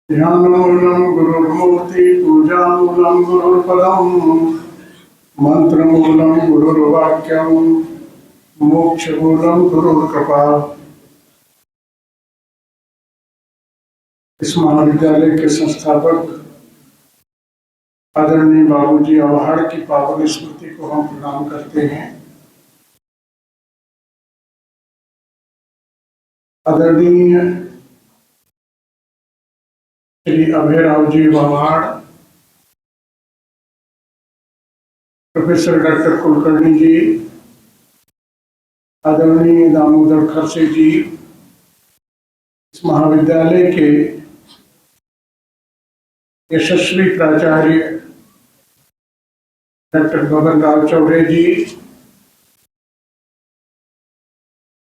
ध्यानमूलं गुरुर्मूर्ति पूजामूलं गुरुर्पदम् मंत्रमूलं गुरुर्वाक्यं मोक्षमूलं गुरुर्कृपा। इस महाविद्यालय के संस्थापक आदरणीय बाबूजी अवहाड़ की पावन स्मृति को हम प्रणाम करते हैं। आदरणीय श्री अभयराव जी अवहाड़, प्रोफेसर डॉक्टर कुलकर्णी जी, आदरणीय दामोदर खरसे जी, इस महाविद्यालय के यशस्वी प्राचार्य डॉक्टर गगन राव चौबे जी,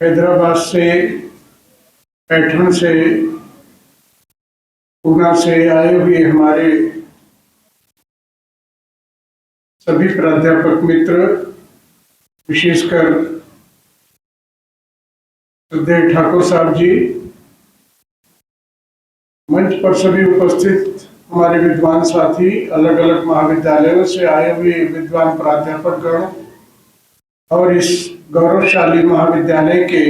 हैदराबाद से, पैठण से, पूना से आए हुए हमारे सभी प्राध्यापक मित्र, विशेषकर सुखदेव ठाकुर साहब जी, मंच पर सभी उपस्थित हमारे विद्वान साथी, अलग अलग महाविद्यालयों से आए हुए विद्वान प्राध्यापक गण और इस गौरवशाली महाविद्यालय के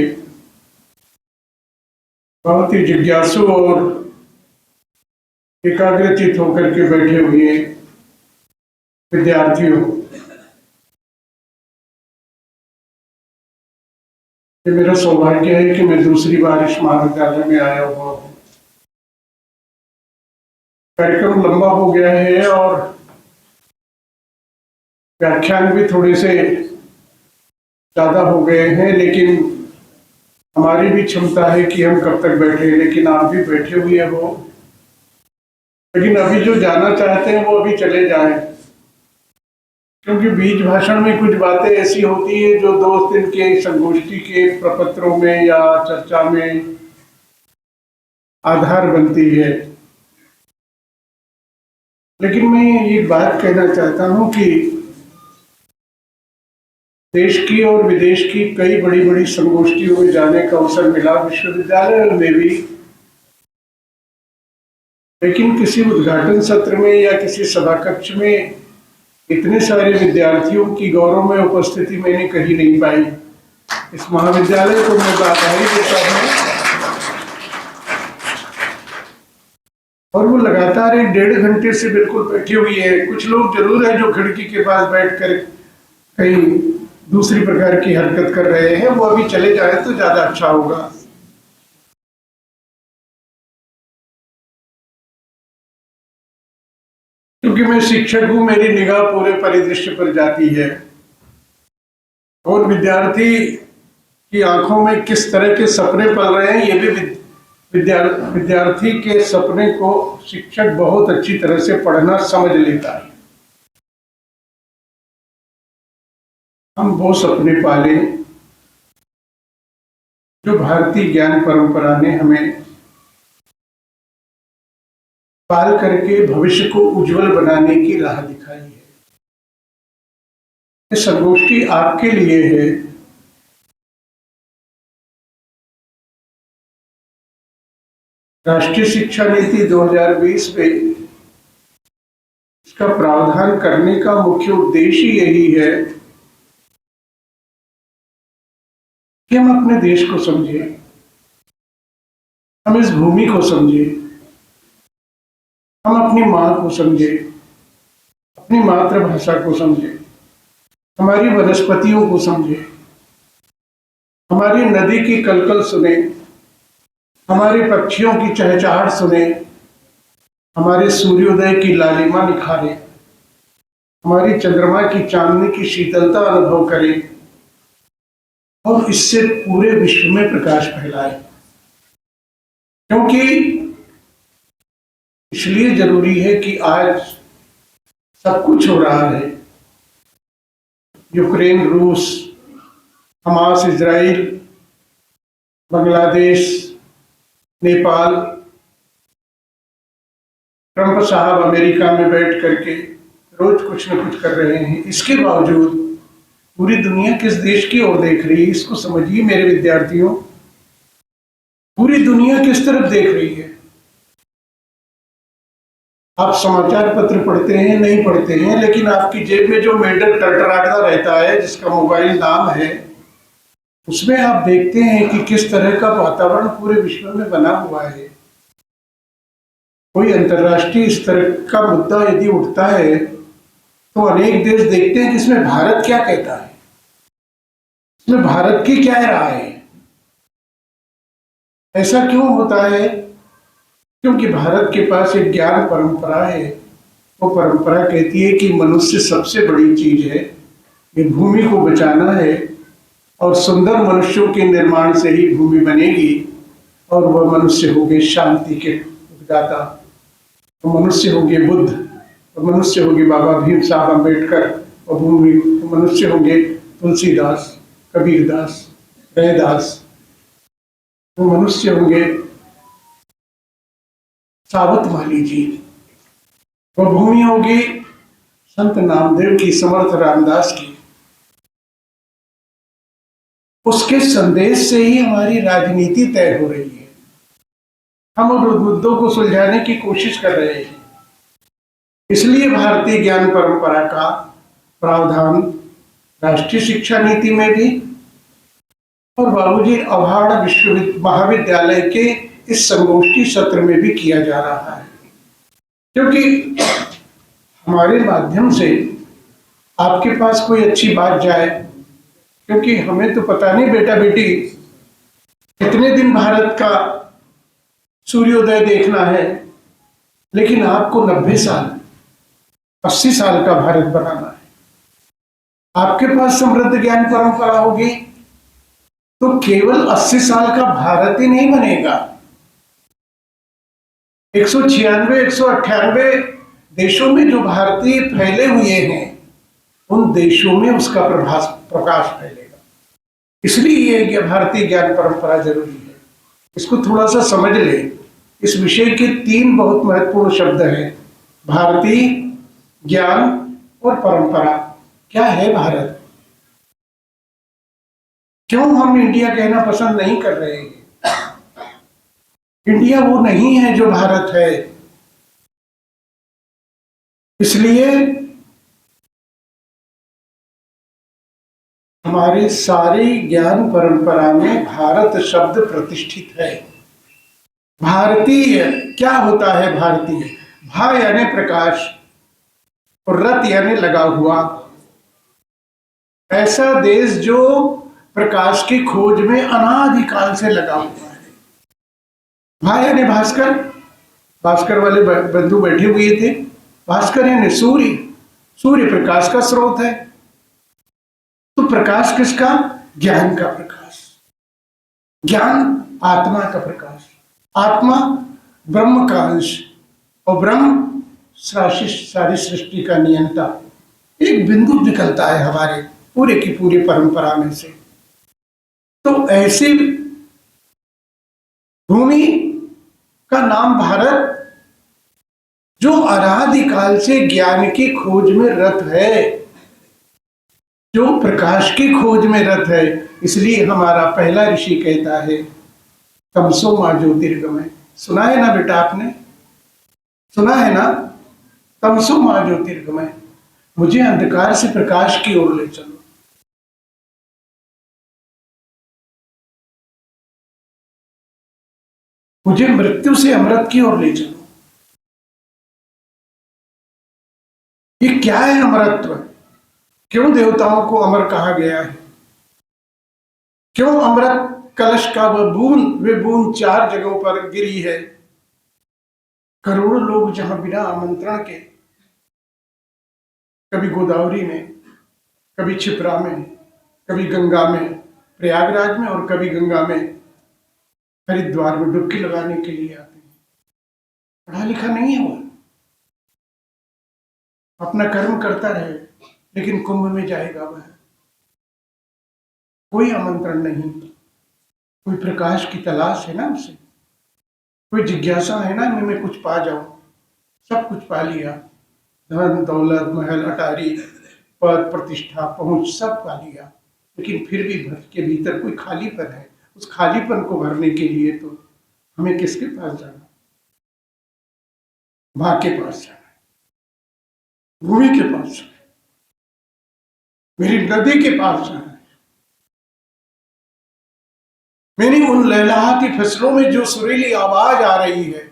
बहुत ही जिज्ञासु और एकाग्रचित होकर के बैठे हुए विद्यार्थियों, ये मेरा सौभाग्य है कि मैं दूसरी बार इस महाविद्यालय में आया हुआ हूँ। कार्यक्रम लंबा हो गया है और व्याख्यान भी थोड़े से ज्यादा हो गए हैं, लेकिन हमारी भी क्षमता है कि हम कब तक बैठे, लेकिन आप भी बैठे हुए हो। लेकिन अभी जो जाना चाहते हैं वो अभी चले जाएं, क्योंकि बीच भाषण में कुछ बातें ऐसी होती है जो 2 दिन के संगोष्ठी के प्रपत्रों में या चर्चा में आधार बनती है। लेकिन मैं एक बात कहना चाहता हूं कि देश की और विदेश की कई बड़ी बड़ी संगोष्ठियों में जाने का अवसर मिला, विश्वविद्यालय में भी, लेकिन किसी उद्घाटन सत्र में या किसी सभा कक्ष में इतने सारे विद्यार्थियों की गौरव में उपस्थिति मैंने कहीं नहीं पाई। इस महाविद्यालय को मैं बधाई देता हूँ और वो लगातार 1.5 घंटे से बिल्कुल बैठी हुई है। कुछ लोग जरूर है जो खिड़की के पास बैठकर कहीं दूसरी प्रकार की हरकत कर रहे हैं, वो अभी चले जाए तो ज्यादा अच्छा होगा। क्योंकि मैं शिक्षक हूं, मेरी निगाह पूरे परिदृश्य पर जाती है और विद्यार्थी की आंखों में किस तरह के सपने पल रहे हैं, ये भी विद्यार्थी के सपने को शिक्षक बहुत अच्छी तरह से पढ़ना समझ लेता है। हम वो सपने पाले जो भारतीय ज्ञान परंपरा ने हमें पाल करके भविष्य को उज्जवल बनाने की राह दिखाई है। ये संगोष्ठी आपके लिए है। राष्ट्रीय शिक्षा नीति 2020 में इसका प्रावधान करने का मुख्य उद्देश्य यही है कि हम अपने देश को समझें, हम इस भूमि को समझें, हम अपनी मां को समझें, अपनी मातृभाषा को समझें, हमारी वनस्पतियों को समझें, हमारी नदी की कलकल सुने, हमारे पक्षियों की चहचहाट सुने, हमारे सूर्योदय की लालिमा निखारे, हमारी चंद्रमा की चांदनी की शीतलता अनुभव करें और इससे पूरे विश्व में प्रकाश फैलाए। क्योंकि इसलिए जरूरी है कि आज सब कुछ हो रहा है, यूक्रेन, रूस, Hamas, Israel, Bangladesh, Nepal, Trump साहब अमेरिका में बैठ करके रोज कुछ न कुछ कर रहे हैं। इसके बावजूद पूरी दुनिया किस देश की ओर देख रही है, इसको समझिए मेरे विद्यार्थियों। पूरी दुनिया किस तरफ देख रही है? आप समाचार पत्र पढ़ते हैं, नहीं पढ़ते हैं, लेकिन आपकी जेब में जो मेडल टरटराता रहता है, जिसका मोबाइल नाम है, उसमें आप देखते हैं कि किस तरह का वातावरण पूरे विश्व में बना हुआ है। कोई अंतर्राष्ट्रीय स्तर का मुद्दा यदि उठता है तो अनेक देश देखते हैं कि इसमें भारत क्या कहता है, इसमें भारत की क्या राय है। ऐसा क्यों होता है? क्योंकि भारत के पास एक ज्ञान परंपरा है। वो परंपरा कहती है कि मनुष्य सबसे बड़ी चीज है, ये भूमि को बचाना है, और सुंदर मनुष्यों के निर्माण से ही भूमि बनेगी, और वह मनुष्य हो गए शांति के उपदाता, तो मनुष्य होंगे बुद्ध, और मनुष्य होंगे बाबा भीम साहब अम्बेडकर, और भूमि मनुष्य होंगे तुलसीदास, कबीरदास, रैदास, वो मनुष्य होंगे सावत माली जी, वह भूमि होगी संत नामदेव की, समर्थ रामदास की। उसके संदेश से ही हमारी राजनीति तय हो रही है। हम उन मुद्दों को सुलझाने की कोशिश कर रहे हैं। इसलिए भारतीय ज्ञान परंपरा का प्रावधान राष्ट्रीय शिक्षा नीति में भी और बाबूजी अभाड़ महाविद्यालय के इस संगोष्ठी सत्र में भी किया जा रहा है। क्योंकि हमारे माध्यम से आपके पास कोई अच्छी बात जाए, क्योंकि हमें तो पता नहीं बेटा बेटी कितने दिन भारत का सूर्योदय देखना है, लेकिन आपको 90 साल 80 साल का भारत बनाना है। आपके पास समृद्ध ज्ञान परंपरा होगी तो केवल 80 साल का भारत ही नहीं बनेगा, 196 198 देशों में जो भारतीय फैले हुए हैं, उन देशों में उसका प्रकाश फैलेगा। इसलिए ये भारतीय ज्ञान परंपरा जरूरी है। इसको थोड़ा सा समझ ले। इस विषय के 3 बहुत महत्वपूर्ण शब्द हैं, भारतीय, ज्ञान और परंपरा। क्या है भारत? क्यों हम इंडिया कहना पसंद नहीं कर रहे हैं? इंडिया वो नहीं है जो भारत है। इसलिए हमारी सारी ज्ञान परंपरा में भारत शब्द प्रतिष्ठित है। भारतीय क्या होता है? भारतीय, भा यानी प्रकाश और रत यानी लगा हुआ। ऐसा देश जो प्रकाश की खोज में अनादिकाल से लगा हुआ है। भा यानी भास्कर, भास्कर वाले बंधु बैठे हुए थे। भास्कर यानी सूर्य, सूर्य प्रकाश का स्रोत है। तो प्रकाश किसका? ज्ञान का प्रकाश। ज्ञान आत्मा का प्रकाश। आत्मा ब्रह्म का अंश, और ब्रह्म सारी सृष्टि का नियंता। एक बिंदु निकलता है हमारे पूरे की पूरी परंपरा में से। तो ऐसी भूमि का नाम भारत, जो अनादिकाल से ज्ञान की खोज में रत है, जो प्रकाश की खोज में रत है। इसलिए हमारा पहला ऋषि कहता है तमसो मां ज्योतिर्गमय। सुना है ना बेटा, आपने सुना है ना? तमसो मां ज्योतिर्गमय, मुझे अंधकार से प्रकाश की ओर ले चलो। मुझे मृत्यु से अमृत की ओर ले चलो। ये क्या है अमरत्व? क्यों देवताओं को अमर कहा गया है? क्यों अमृत कलश का वह बूंद 4 जगहों पर गिरी है? करोड़ों लोग जहां बिना आमंत्रण के, कभी गोदावरी में, कभी क्षिप्रा में, कभी गंगा में, प्रयागराज में, और कभी गंगा में, हरिद्वार में डुबकी लगाने के लिए आते हैं। पढ़ा लिखा नहीं है वो, अपना कर्म करता रहे, लेकिन कुंभ में जाएगा वह। कोई आमंत्रण नहीं, कोई प्रकाश की तलाश है ना उसे। कोई जिज्ञासा है ना मैं कुछ पा जाऊं, सब कुछ पा लिया, धन दौलत महल अटारी पद प्रतिष्ठा पहुंच सब पा लिया, लेकिन फिर भी घर के भीतर कोई खालीपन है। उस खालीपन को भरने के लिए तो हमें किसके पास जाना? मां के पास जाना है, भूमि के पास जाना है, मेरी नदी के पास जाना है। मेरी उन लहलहाती फसलों में जो सुरीली आवाज आ रही है,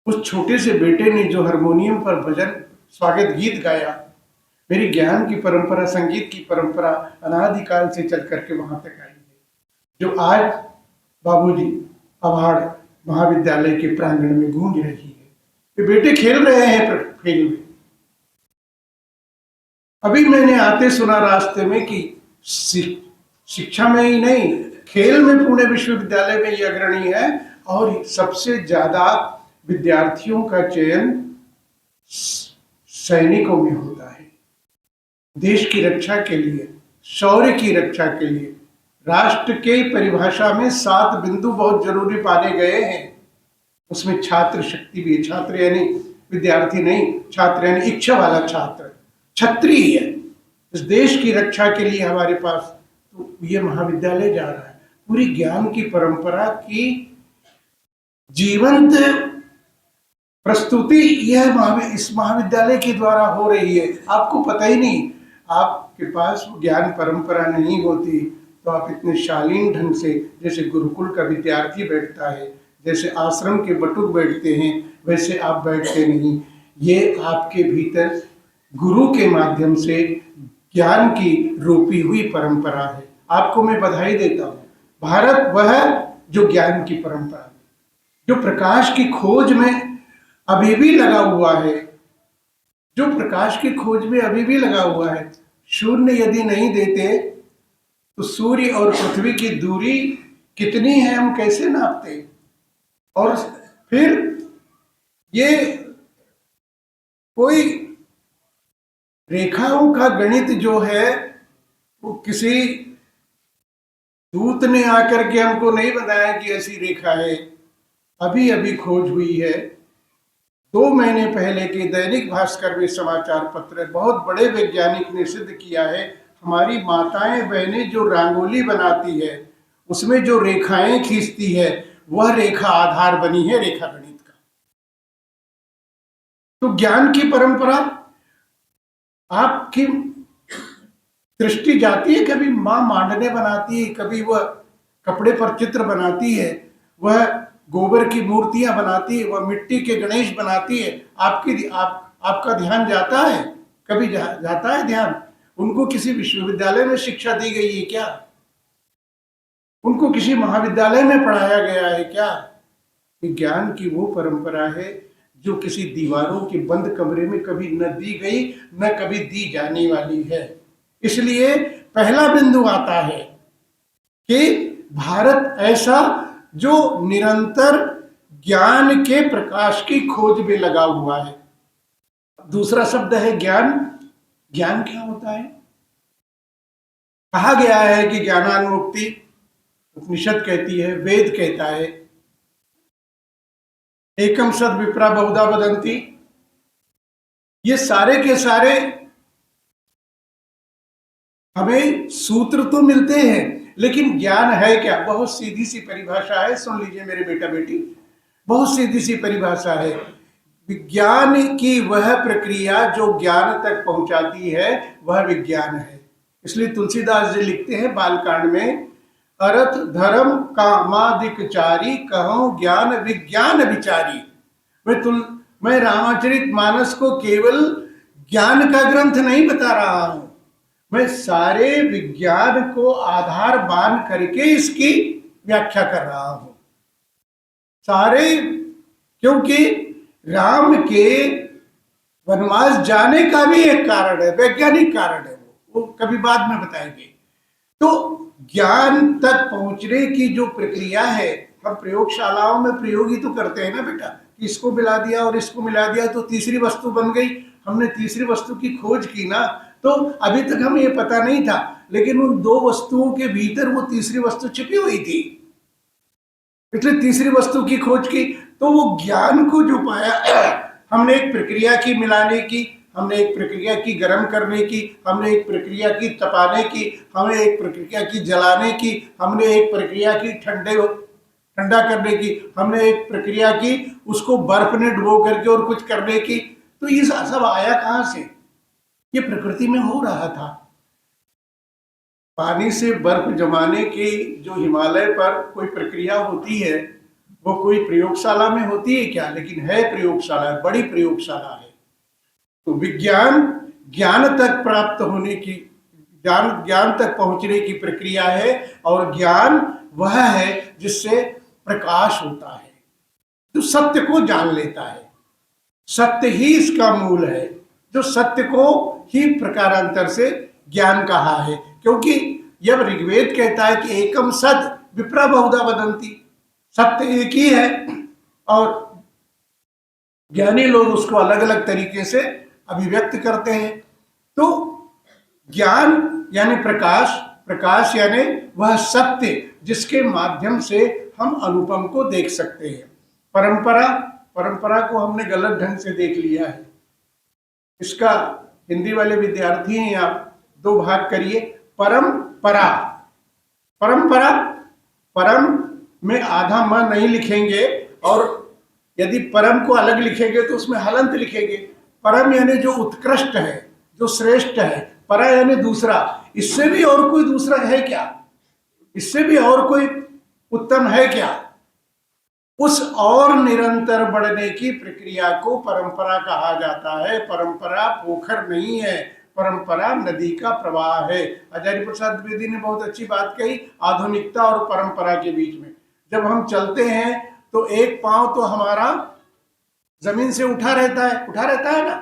उस छोटे से बेटे ने जो हारमोनियम पर भजन स्वागत गीत गाया, मेरी ज्ञान की परंपरा संगीत की परंपरा अनादिकाल से चल करके वहां तक आई है, जो आज बाबूजी पहाड़ महाविद्यालय के प्रांगण में गूंज रही है। ये बेटे खेल रहे हैं फील्ड में। अभी मैंने आते सुना रास्ते में कि शिक्षा में ही नहीं, खेल में पुणे विश्वविद्यालय में ये अग्रणी है, और सबसे ज्यादा विद्यार्थियों का चयन सैनिकों में होता है। देश की रक्षा के लिए, शौर्य की रक्षा के लिए राष्ट्र के परिभाषा में 7 बिंदु बहुत जरूरी पाने गए हैं। उसमें छात्र शक्ति भी है। छात्र यानी विद्यार्थी नहीं, छात्र यानी इच्छा वाला छात्र, क्षत्रिय है। इस देश की रक्षा के लिए हमारे पास तो ये महाविद्यालय जा रहा है। पूरी ज्ञान की परंपरा की जीवंत प्रस्तुति यह इस महाविद्यालय के द्वारा हो रही है। आपको पता ही नहीं, आपके पास ज्ञान परंपरा नहीं होती तो आप इतने शालीन ढंग से, जैसे गुरुकुल का विद्यार्थी बैठता है, जैसे आश्रम के बटुक बैठते हैं, वैसे आप बैठते नहीं। ये आपके भीतर गुरु के माध्यम से ज्ञान की रोपी हुई परंपरा है। आपको मैं बधाई देता हूँ। भारत वह जो ज्ञान की परंपरा है, जो प्रकाश की खोज में अभी भी लगा हुआ है, जो प्रकाश की खोज में अभी भी लगा हुआ है। शून्य यदि नहीं देते तो सूर्य और पृथ्वी की दूरी कितनी है हम कैसे नापते? और फिर ये कोई रेखाओं का गणित जो है वो किसी दूत ने आकर के हमको नहीं बताया कि ऐसी रेखा है, अभी अभी खोज हुई है। 2 महीने पहले के दैनिक भास्कर में समाचार पत्र, बहुत बड़े वैज्ञानिक ने सिद्ध किया है, हमारी माताएं बहनें जो रंगोली बनाती है उसमें जो रेखाएं खींचती है वह रेखा आधार बनी है रेखा गणित का। तो ज्ञान की परंपरा, आपकी दृष्टि जाती है, कभी मां मांडने बनाती है, कभी वह कपड़े पर चित्र बनाती है, वह गोबर की मूर्तियां बनाती है, वह मिट्टी के गणेश बनाती है। आपका ध्यान जाता है? कभी जाता है ध्यान? उनको किसी विश्वविद्यालय में शिक्षा दी गई है क्या? उनको किसी महाविद्यालय में पढ़ाया गया है क्या? ज्ञान की वो परंपरा है जो किसी दीवारों के बंद कमरे में कभी न दी गई, न कभी दी जाने वाली है। इसलिए पहला बिंदु आता है कि भारत ऐसा जो निरंतर ज्ञान के प्रकाश की खोज में लगा हुआ है। दूसरा शब्द है ज्ञान। ज्ञान क्या होता है? कहा गया है कि ज्ञानान्मुक्ति, उपनिषद कहती है, वेद कहता है, एकम सद विप्रा बहुधा वदंती। ये सारे के सारे हमें सूत्र तो मिलते हैं, लेकिन ज्ञान है क्या? बहुत सीधी सी परिभाषा है, सुन लीजिए मेरे बेटा बेटी, बहुत सीधी सी परिभाषा है। विज्ञान की वह प्रक्रिया जो ज्ञान तक पहुंचाती है वह विज्ञान है। इसलिए तुलसीदास जी लिखते हैं बालकांड में, अर्थ धर्म कामादिक चारी कहूं ज्ञान विज्ञान विचारी। मैं रामाचरित मानस को केवल ज्ञान का ग्रंथ नहीं बता रहा हूं, मैं सारे विज्ञान को आधार बांध करके इसकी व्याख्या कर रहा हूं। सारे, क्योंकि राम के वनवास जाने का भी एक कारण है, वैज्ञानिक कारण है, वो कभी बाद में बताएंगे। तो ज्ञान तक पहुंचने की जो प्रक्रिया है, हम प्रयोगशालाओं में प्रयोग ही तो करते हैं ना बेटा, कि इसको मिला दिया और इसको मिला दिया तो तीसरी वस्तु बन गई। हमने तीसरी वस्तु की खोज की ना, तो अभी तक हमें ये पता नहीं था, लेकिन उन 2 वस्तुओं के भीतर वो तीसरी वस्तु छिपी हुई थी। इसलिए तीसरी वस्तु की खोज की। तो वो ज्ञान को जो पाया, हमने एक प्रक्रिया की मिलाने की, हमने एक प्रक्रिया की गर्म करने की, हमने एक प्रक्रिया की तपाने की, हमने एक प्रक्रिया की जलाने की, हमने एक प्रक्रिया की ठंडा करने की, हमने एक प्रक्रिया की उसको बर्फ में डुबो करके और कुछ करने की। तो ये सब आया कहां से? ये प्रकृति में हो रहा था। पानी से बर्फ जमाने की जो हिमालय पर कोई प्रक्रिया होती है, वो कोई प्रयोगशाला में होती है क्या? लेकिन है प्रयोगशाला, बड़ी प्रयोगशाला है। तो विज्ञान ज्ञान तक प्राप्त होने की, ज्ञान ज्ञान तक पहुंचने की प्रक्रिया है। और ज्ञान वह है जिससे प्रकाश होता है, जो सत्य को जान लेता है। सत्य ही इसका मूल है, जो सत्य को ही प्रकारांतर से ज्ञान कहा है। क्योंकि जब ऋग्वेद कहता है कि एकम सद विप्रा बहुधा वदंती, सत्य एक ही है और ज्ञानी लोग उसको अलग अलग तरीके से अभिव्यक्त करते हैं। तो ज्ञान यानी प्रकाश, प्रकाश यानी वह सत्य जिसके माध्यम से हम अनुपम को देख सकते हैं। परंपरा, परंपरा को हमने गलत ढंग से देख लिया है। इसका हिंदी वाले विद्यार्थी हैं आप, दो भाग करिए। परंपरा, परंपरा, परम में आधा म नहीं लिखेंगे और यदि परम को अलग लिखेंगे तो उसमें हलंत लिखेंगे। परम यानी जो उत्कृष्ट है, जो श्रेष्ठ है। परा यानी दूसरा। इससे भी और कोई दूसरा है क्या? इससे भी और कोई उत्तम है क्या? उस और निरंतर बढ़ने की प्रक्रिया को परंपरा कहा जाता है। परंपरा पोखर नहीं है, परंपरा नदी का प्रवाह है। आचार्य प्रसाद द्विवेदी ने बहुत अच्छी बात कही आधुनिकता और परंपरा के बीच में। जब हम चलते हैं तो एक पांव तो हमारा जमीन से उठा रहता है ना।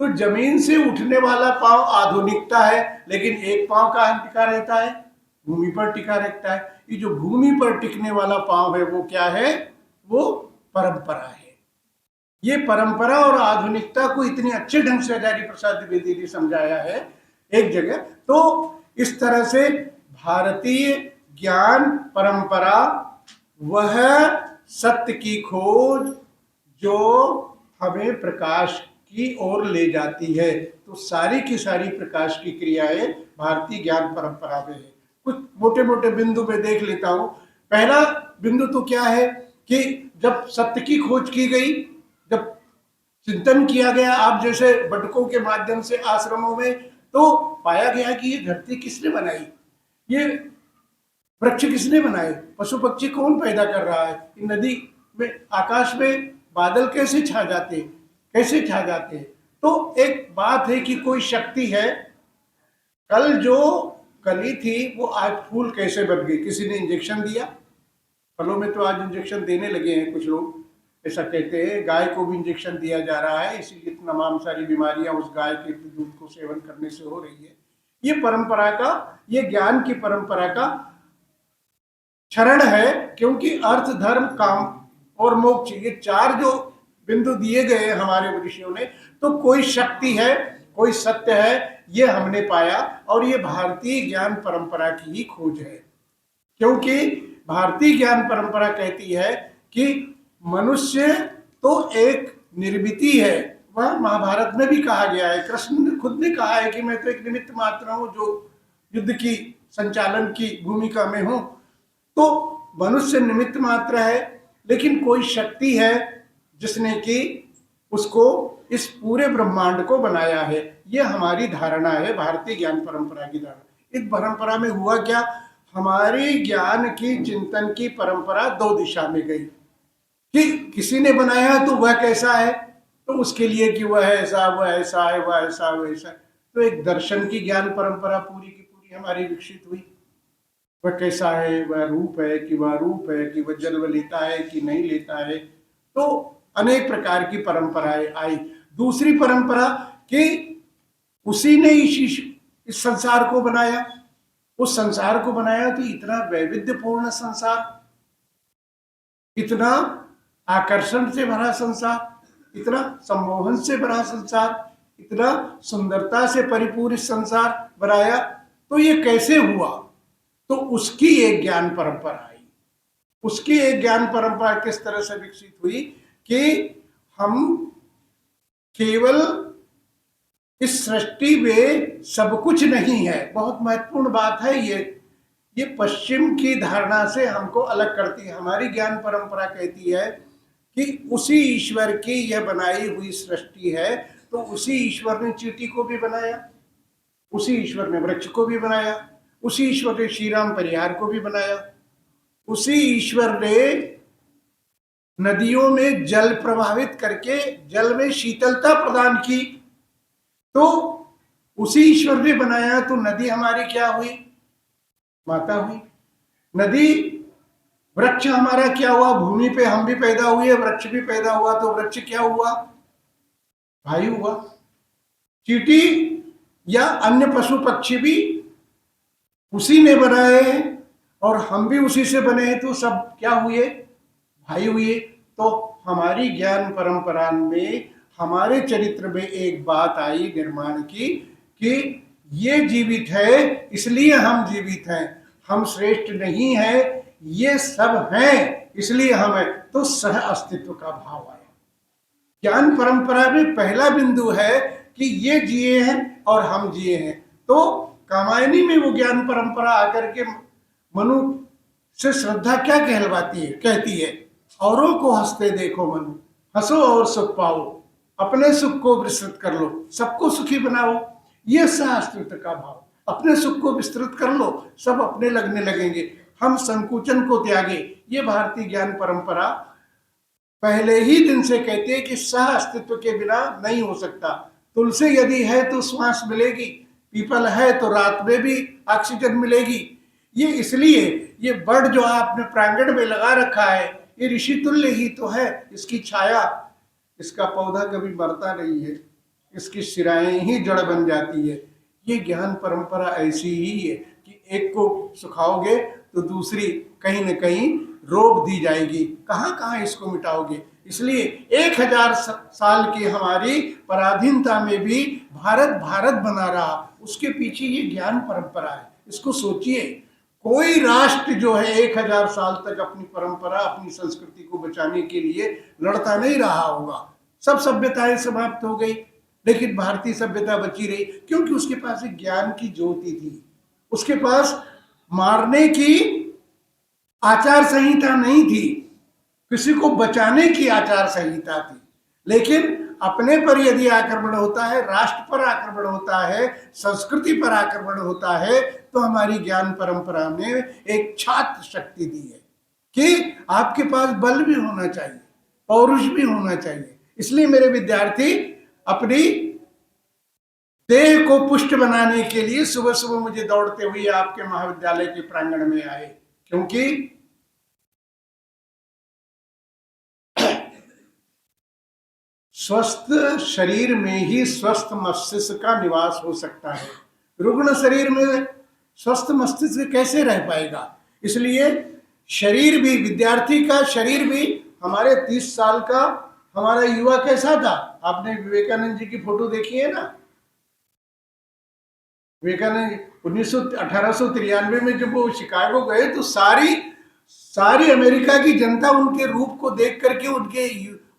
तो जमीन से उठने वाला पांव आधुनिकता है, लेकिन एक पांव कहां टिका रहता है? भूमि पर टिका रहता है। ये जो भूमि पर टिकने वाला पांव है वो क्या है? वो परंपरा है। ये परंपरा और आधुनिकता को इतने अच्छे ढंग से आचार्य प्रसाद द्विवेदी ने समझाया है एक जगह। तो इस तरह से भारतीय ज्ञान परंपरा वह सत्य की खोज जो हमें प्रकाश की ओर ले जाती है। तो सारी की सारी प्रकाश की क्रियाएं भारतीय ज्ञान परंपरा में है। कुछ मोटे मोटे बिंदु में देख लेता हूं। पहला बिंदु तो क्या है कि जब सत्य की खोज की गई, जब चिंतन किया गया आप जैसे बटकों के माध्यम से आश्रमों में, तो पाया गया कि ये धरती किसने बनाई, ये वृक्ष किसने बनाए, पशु पक्षी कौन पैदा कर रहा है, नदी में आकाश में बादल कैसे छा जाते, कैसे छा जाते। तो एक बात है कि कोई शक्ति है। कल जो कली थी वो आज फूल कैसे बन गई? किसी ने इंजेक्शन दिया। फलों में तो आज इंजेक्शन देने लगे हैं कुछ लोग, ऐसा कहते हैं। गाय को भी इंजेक्शन दिया जा रहा है, इसीलिए तमाम सारी बीमारियां उस गाय के दूध को सेवन करने से हो रही है। ये परंपरा का, ये ज्ञान की परंपरा का क्षरण है। क्योंकि अर्थ, धर्म, काम और मोक्ष, ये चार जो बिंदु दिए गए हमारे ऋषियों ने, तो कोई शक्ति है, कोई सत्य है, ये हमने पाया। और ये भारतीय ज्ञान परंपरा की ही खोज है। क्योंकि भारतीय ज्ञान परंपरा कहती है कि मनुष्य तो एक निर्मिति है। वह महाभारत में भी कहा गया है, कृष्ण ने खुद ने कहा है कि मैं तो एक निमित्त मात्र हूं जो युद्ध की संचालन की भूमिका में हूं। तो मनुष्य निमित्त मात्र है, लेकिन कोई शक्ति है जिसने कि उसको, इस पूरे ब्रह्मांड को बनाया है। ये हमारी धारणा है, भारतीय ज्ञान परंपरा की धारणा। इस परंपरा में हुआ क्या? हमारी ज्ञान की, चिंतन की परंपरा दो दिशा में गई कि किसी ने बनाया तो वह कैसा है, तो उसके लिए कि वह ऐसा, वह ऐसा है, वह ऐसा, वह ऐसा। तो एक दर्शन की ज्ञान परंपरा पूरी की पूरी हमारी विकसित हुई। वह कैसा है, वह रूप है कि वह रूप है कि वह जन्म लेता है कि नहीं लेता है। तो अनेक प्रकार की परंपराएं आई। दूसरी परंपरा कि उसी ने इस संसार को बनाया। उस संसार को बनाया तो इतना वैविध्यपूर्ण संसार, इतना आकर्षण से भरा संसार, इतना सम्मोहन से भरा संसार, इतना सुंदरता से परिपूर्ण संसार बनाया। तो ये कैसे हुआ? तो उसकी एक ज्ञान परंपरा आई। उसकी एक ज्ञान परंपरा किस तरह से विकसित हुई कि हम केवल इस सृष्टि में सब कुछ नहीं है। बहुत महत्वपूर्ण बात है ये पश्चिम की धारणा से हमको अलग करती है। हमारी ज्ञान परंपरा कहती है कि उसी ईश्वर की यह बनाई हुई सृष्टि है, तो उसी ईश्वर ने चींटी को भी बनाया, उसी ईश्वर ने वृक्ष को भी बनाया, उसी ईश्वर ने श्रीराम परिहार को भी बनाया, उसी ईश्वर ने नदियों में जल प्रभावित करके जल में शीतलता प्रदान की। तो उसी ईश्वर ने बनाया, तो नदी हमारी क्या हुई? माता हुई। नदी, वृक्ष हमारा क्या हुआ? भूमि पे हम भी पैदा हुए, वृक्ष भी पैदा हुआ, तो वृक्ष क्या हुआ? भाई हुआ। चींटी या अन्य पशु पक्षी भी उसी ने बनाए हैं और हम भी उसी से बने हैं, तो सब क्या हुए? भाई हुए। तो हमारी ज्ञान परंपरा में, हमारे चरित्र में एक बात आई निर्माण की कि ये जीवित है इसलिए हम जीवित हैं, हम श्रेष्ठ नहीं है, ये सब हैं इसलिए हम हैं। तो सह अस्तित्व का भाव आया। ज्ञान परंपरा में पहला बिंदु है कि ये जिए हैं और हम जिए हैं। तो कामायनी में वो ज्ञान परंपरा आकर के मनु से श्रद्धा क्या कहलवाती है? कहती है, औरों को हंसते देखो मनु, हंसो और सुख पाओ, अपने सुख को विस्तृत कर लो, सबको सुखी बनाओ। ये सहअस्तित्व का भाव। अपने सुख को विस्तृत कर लो, सब अपने लगने लगेंगे, हम संकुचन को त्यागे। ये भारतीय ज्ञान परंपरा पहले ही दिन से कहती है कि सह अस्तित्व के बिना नहीं हो सकता। तुलसी यदि है तो श्वास मिलेगी, पीपल है तो रात में भी ऑक्सीजन मिलेगी। ये इसलिए ये बर्ड जो आपने प्रांगण में लगा रखा है, ये ऋषि तुल्य ही तो है। इसकी छाया, इसका पौधा कभी मरता नहीं है, इसकी शिराएं ही जड़ बन जाती है। ये ज्ञान परंपरा ऐसी ही है कि एक को सुखाओगे तो दूसरी कहीं न कहीं रोक दी जाएगी। कहाँ कहाँ इसको मिटाओगे? इसलिए 1000 साल की हमारी पराधीनता में भी भारत भारत बना रहा, उसके पीछे ये ज्ञान परंपरा है। इसको सोचिए, कोई राष्ट्र जो है 1000 साल तक अपनी परंपरा, अपनी संस्कृति को बचाने के लिए लड़ता नहीं रहा होगा। सब सभ्यताएं समाप्त हो गई, लेकिन भारतीय सभ्यता बची रही, क्योंकि उसके पास एक ज्ञान की ज्योति थी। उसके पास मारने की आचार संहिता नहीं थी, किसी को बचाने की आचार संहिता थी। लेकिन अपने पर यदि आक्रमण होता है, राष्ट्र पर आक्रमण होता है, संस्कृति पर आक्रमण होता है, तो हमारी ज्ञान परंपरा ने एक छात्र शक्ति दी है कि आपके पास बल भी होना चाहिए, पौरुष भी होना चाहिए। इसलिए मेरे विद्यार्थी अपनी देह को पुष्ट बनाने के लिए सुबह सुबह मुझे दौड़ते हुए आपके महाविद्यालय के प्रांगण में आए, क्योंकि स्वस्थ शरीर में ही स्वस्थ मस्तिष्क का निवास हो सकता है। रुग्ण शरीर में स्वस्थ मस्तिष्क कैसे रह पाएगा? इसलिए शरीर भी, विद्यार्थी का शरीर भी, हमारे 30 साल का हमारा युवा कैसा था? आपने विवेकानंद जी की फोटो देखी है ना? विवेकानंद 1893 में जब वो शिकागो गए तो सारी अमेरिका की जनता उनके रूप को देख करके,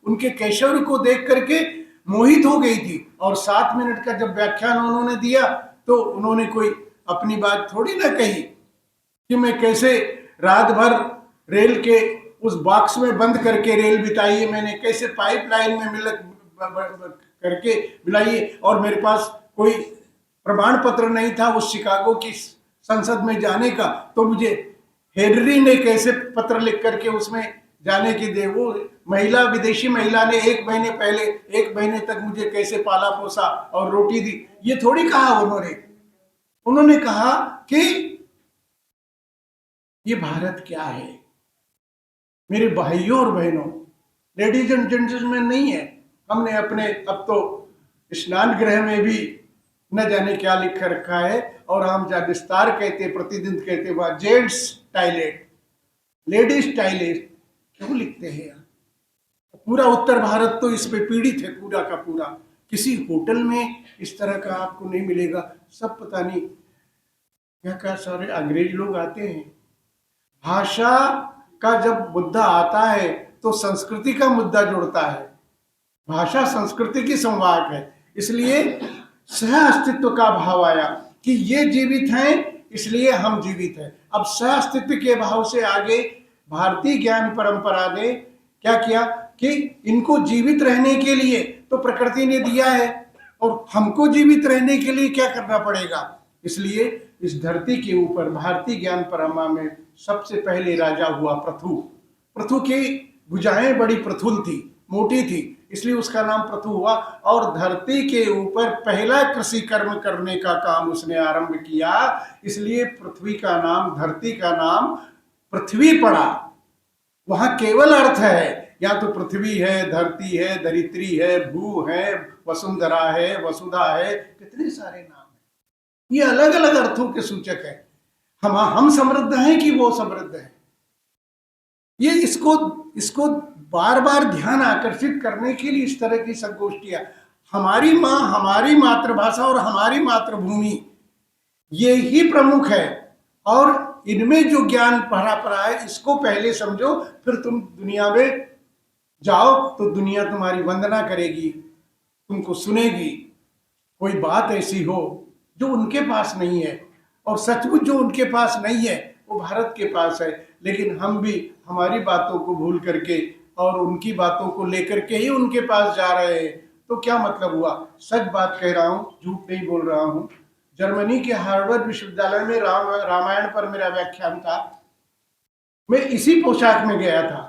उनके कैशोर को देख करके मोहित हो गई थी। और 7 मिनट का जब व्याख्यान उन्होंने दिया तो उन्होंने कोई अपनी बात थोड़ी ना कही कि मैं कैसे रात भर रेल के उस बॉक्स में बंद करके रेल बिताई है, मैंने कैसे पाइपलाइन में मिल करके मिलाई है, और मेरे पास कोई प्रमाण पत्र नहीं था उस शिकागो की संसद में जाने का, तो मुझे हेनरी ने कैसे पत्र लिख करके उसमें जाने की दे। वो महिला, विदेशी महिला ने 1 महीने पहले 1 महीने तक मुझे कैसे पाला पोसा और रोटी दी। ये थोड़ी कहा उन्होंने कहा कि ये भारत क्या है। मेरे भाइयों और बहनों, लेडीज एंड जेंटलमैन नहीं है, हमने अपने अब तो स्नान गृह में भी न जाने क्या लिख रखा है, और हम जब विस्तार कहते, प्रतिदिन कहते, वह जेंट्स टॉयलेट, लेडीज टॉयलेट क्यों लिखते हैं यार? पूरा उत्तर भारत तो इस पे पीड़ित है, पूरा का पूरा। किसी होटल में इस तरह का आपको नहीं मिलेगा। सब पता नहीं क्या क्या सारे अंग्रेज लोग आते हैं। भाषा का जब मुद्दा आता है तो संस्कृति का मुद्दा जुड़ता है। भाषा संस्कृति की संवाहक है, इसलिए सह अस्तित्व का भाव आया कि ये जीवित हैं इसलिए हम जीवित हैं। अब सह अस्तित्व के भाव से आगे भारतीय ज्ञान परंपरा ने क्या किया कि इनको जीवित रहने के लिए तो प्रकृति ने दिया है और हमको जीवित रहने के लिए क्या करना पड़ेगा। इसलिए इस धरती के ऊपर भारतीय ज्ञान परंपरा में सबसे पहले राजा हुआ पृथु। पृथु की भुजाएं बड़ी प्रथुल थी, मोटी थी, इसलिए उसका नाम पृथु हुआ। और धरती के ऊपर पहला कृषि कर्म करने का काम उसने आरंभ किया, इसलिए पृथ्वी का नाम, धरती का नाम पृथ्वी पड़ा। वहां केवल अर्थ है, या तो पृथ्वी है, धरती है, धरित्री है, भू है, वसुंधरा है, वसुधा है, कितने सारे नाम है। ये अलग अलग अर्थों के सूचक है। हम समृद्ध हैं कि वो समृद्ध है। ये इसको बार बार ध्यान आकर्षित करने के लिए इस तरह की संगोष्ठियां, हमारी माँ, हमारी मातृभाषा और हमारी मातृभूमि, ये ही प्रमुख है। और इनमें जो ज्ञान भरा पड़ा है इसको पहले समझो, फिर तुम दुनिया में जाओ तो दुनिया तुम्हारी वंदना करेगी, तुमको सुनेगी। कोई बात ऐसी हो जो उनके पास नहीं है, और सचमुच जो उनके पास नहीं है वो भारत के पास है, लेकिन हम भी हमारी बातों को भूल करके और उनकी बातों को लेकर के ही उनके पास जा रहे हैं। तो क्या मतलब हुआ। सच बात कह रहा हूँ, झूठ नहीं बोल रहा हूँ। जर्मनी के हार्वर्ड विश्वविद्यालय में रामायण पर मेरा व्याख्यान था। मैं इसी पोशाक में गया था।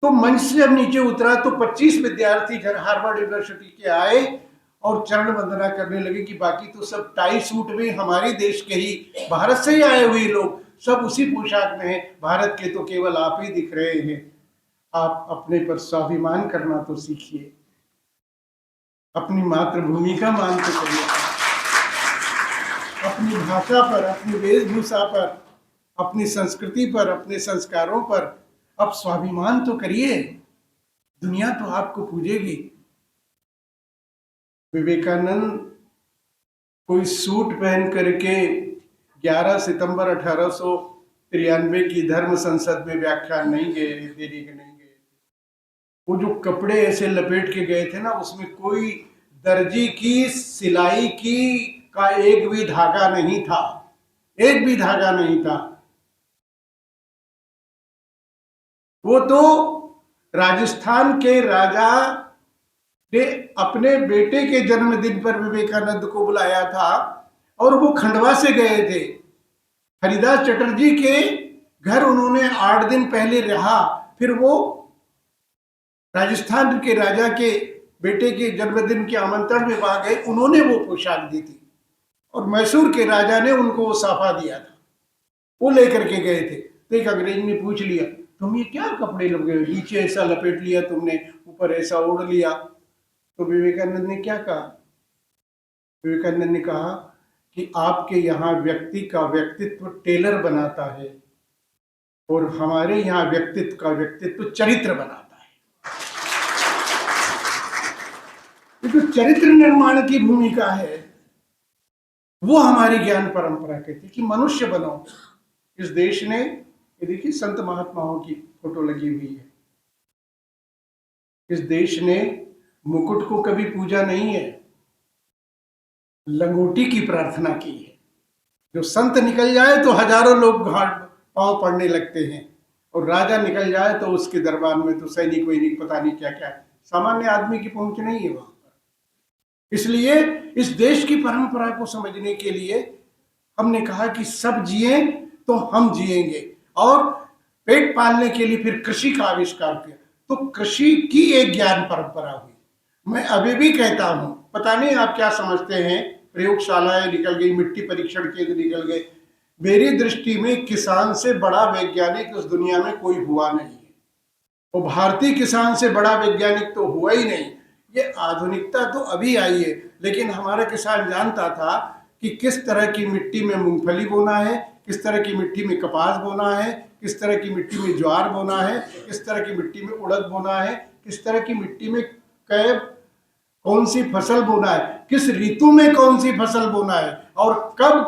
तो मंच से जब नीचे उतरा तो 25 विद्यार्थी हार्वर्ड यूनिवर्सिटी के आए और चरण वंदना करने लगे कि बाकी तो सब टाई सूट में, हमारे देश के ही, भारत से ही आए हुए लोग सब उसी पोशाक में हैं। भारत के तो केवल आप ही दिख रहे हैं। आप अपने पर स्वाभिमान करना तो सीखिए, अपनी मातृभूमि का मान तो करिए, अपनी भाषा पर, अपनी वेशभूषा पर, अपनी संस्कृति पर, अपने संस्कारों पर अब स्वाभिमान तो करिए। दुनिया तो आपको पूजेगी। विवेकानंद कोई सूट पहन करके 11 सितंबर 1893 की धर्म संसद में व्याख्यान नहीं देने के नहीं गए। वो जो कपड़े ऐसे लपेट के गए थे ना, उसमें कोई दर्जी की सिलाई की का एक भी धागा नहीं था, एक भी धागा नहीं था। वो तो राजस्थान के राजा ने अपने बेटे के जन्मदिन पर विवेकानंद को बुलाया था और वो खंडवा से गए थे। हरिदास चटर्जी के घर उन्होंने 8 दिन पहले रहा, फिर वो राजस्थान के राजा के बेटे के जन्मदिन के आमंत्रण में वहां गए। उन्होंने वो पोशाक दी थी और मैसूर के राजा ने उनको वो साफा दिया था, वो लेकर के गए थे। तो एक अंग्रेज ने पूछ लिया, तुम ये क्या कपड़े लगे, नीचे ऐसा लपेट लिया तुमने, ऊपर ऐसा ओढ़ लिया। तो विवेकानंद ने क्या कहा। विवेकानंद ने कहा कि आपके यहाँ व्यक्ति का व्यक्तित्व टेलर बनाता है और हमारे यहाँ व्यक्तित्व का व्यक्तित्व चरित्र बनाता है। ये जो चरित्र निर्माण की भूमिका है वो हमारी ज्ञान परंपरा कहती है कि मनुष्य बनो। इस देश ने, ये देखिए संत महात्माओं की फोटो लगी हुई है, इस देश ने मुकुट को कभी पूजा नहीं है, लंगोटी की प्रार्थना की है। जो संत निकल जाए तो हजारों लोग घाट पांव पड़ने लगते हैं, और राजा निकल जाए तो उसके दरबार में तो सैनिक वैनिक पता नहीं क्या क्या है, सामान्य आदमी की पहुंच नहीं है वहां पर। इसलिए इस देश की परंपरा को समझने के लिए हमने कहा कि सब जिए तो हम जिएंगे, और पेट पालने के लिए फिर कृषि का आविष्कार किया। तो कृषि की एक ज्ञान परंपरा हुई। मैं अभी भी कहता हूं, पता नहीं आप क्या समझते हैं, प्रयोगशालाएं निकल गई, मिट्टी परीक्षण केंद्र निकल गए, मेरी दृष्टि में किसान से बड़ा वैज्ञानिक उस दुनिया में कोई हुआ नहीं है। वो भारतीय किसान से बड़ा वैज्ञानिक तो हुआ ही नहीं। ये आधुनिकता तो अभी आई है, लेकिन हमारा किसान जानता था कि किस तरह की मिट्टी में मूंगफली बोना है, किस तरह की मिट्टी में कपास बोना है, किस तरह की मिट्टी में ज्वार बोना है, किस तरह की मिट्टी में उड़द बोना है, किस तरह की मिट्टी में कौन सी फसल बोना है, किस ऋतु में कौन सी फसल बोना है, और कब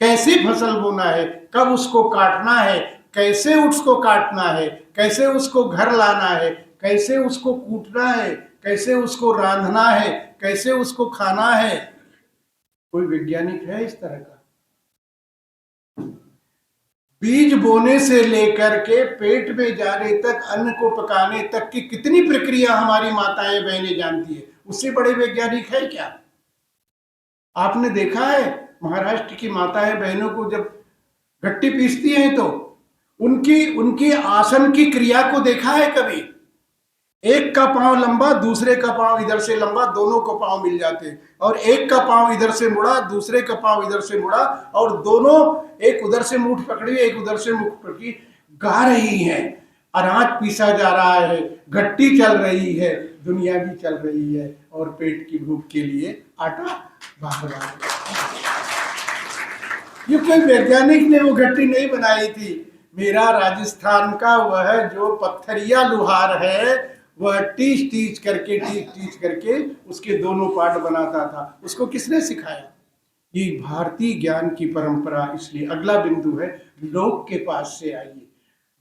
कैसी फसल बोना है, कब उसको काटना है, कैसे उसको काटना है, कैसे उसको घर लाना है, कैसे उसको कूटना है, कैसे उसको रांधना है, कैसे उसको खाना है। कोई वैज्ञानिक है इस तरह का? बीज बोने से लेकर के पेट में जाने तक, अन्न को पकाने तक की कितनी प्रक्रिया हमारी माताएं बहनें जानती है। उससे बड़े वैज्ञानिक है क्या? आपने देखा है महाराष्ट्र की माताएं बहनों को जब घट्टी पीसती हैं तो उनकी उनकी आसन की क्रिया को देखा है कभी? एक का पांव लंबा, दूसरे का पांव इधर से लंबा, दोनों को पांव मिल जाते हैं, और एक का पांव इधर से मुड़ा, दूसरे का पांव इधर से मुड़ा, और दोनों, एक उधर से मुठ पकड़ी, एक उधर से मुठ पकड़ी, गा रही हैं। अनाज पीसा जा रहा है, घट्टी चल रही है, दुनिया भी चल रही है, और पेट की भूख के लिए आटा बाहर आ गया। ये कोई वैज्ञानिक ने वो घट्टी नहीं बनाई थी। मेरा राजस्थान का वह जो पत्थरिया लुहार है, वह टीच टीच करके उसके दोनों पार्ट बनाता था। उसको किसने सिखाया? ये भारतीय ज्ञान की परंपरा। इसलिए अगला बिंदु है, लोक के पास से आइए,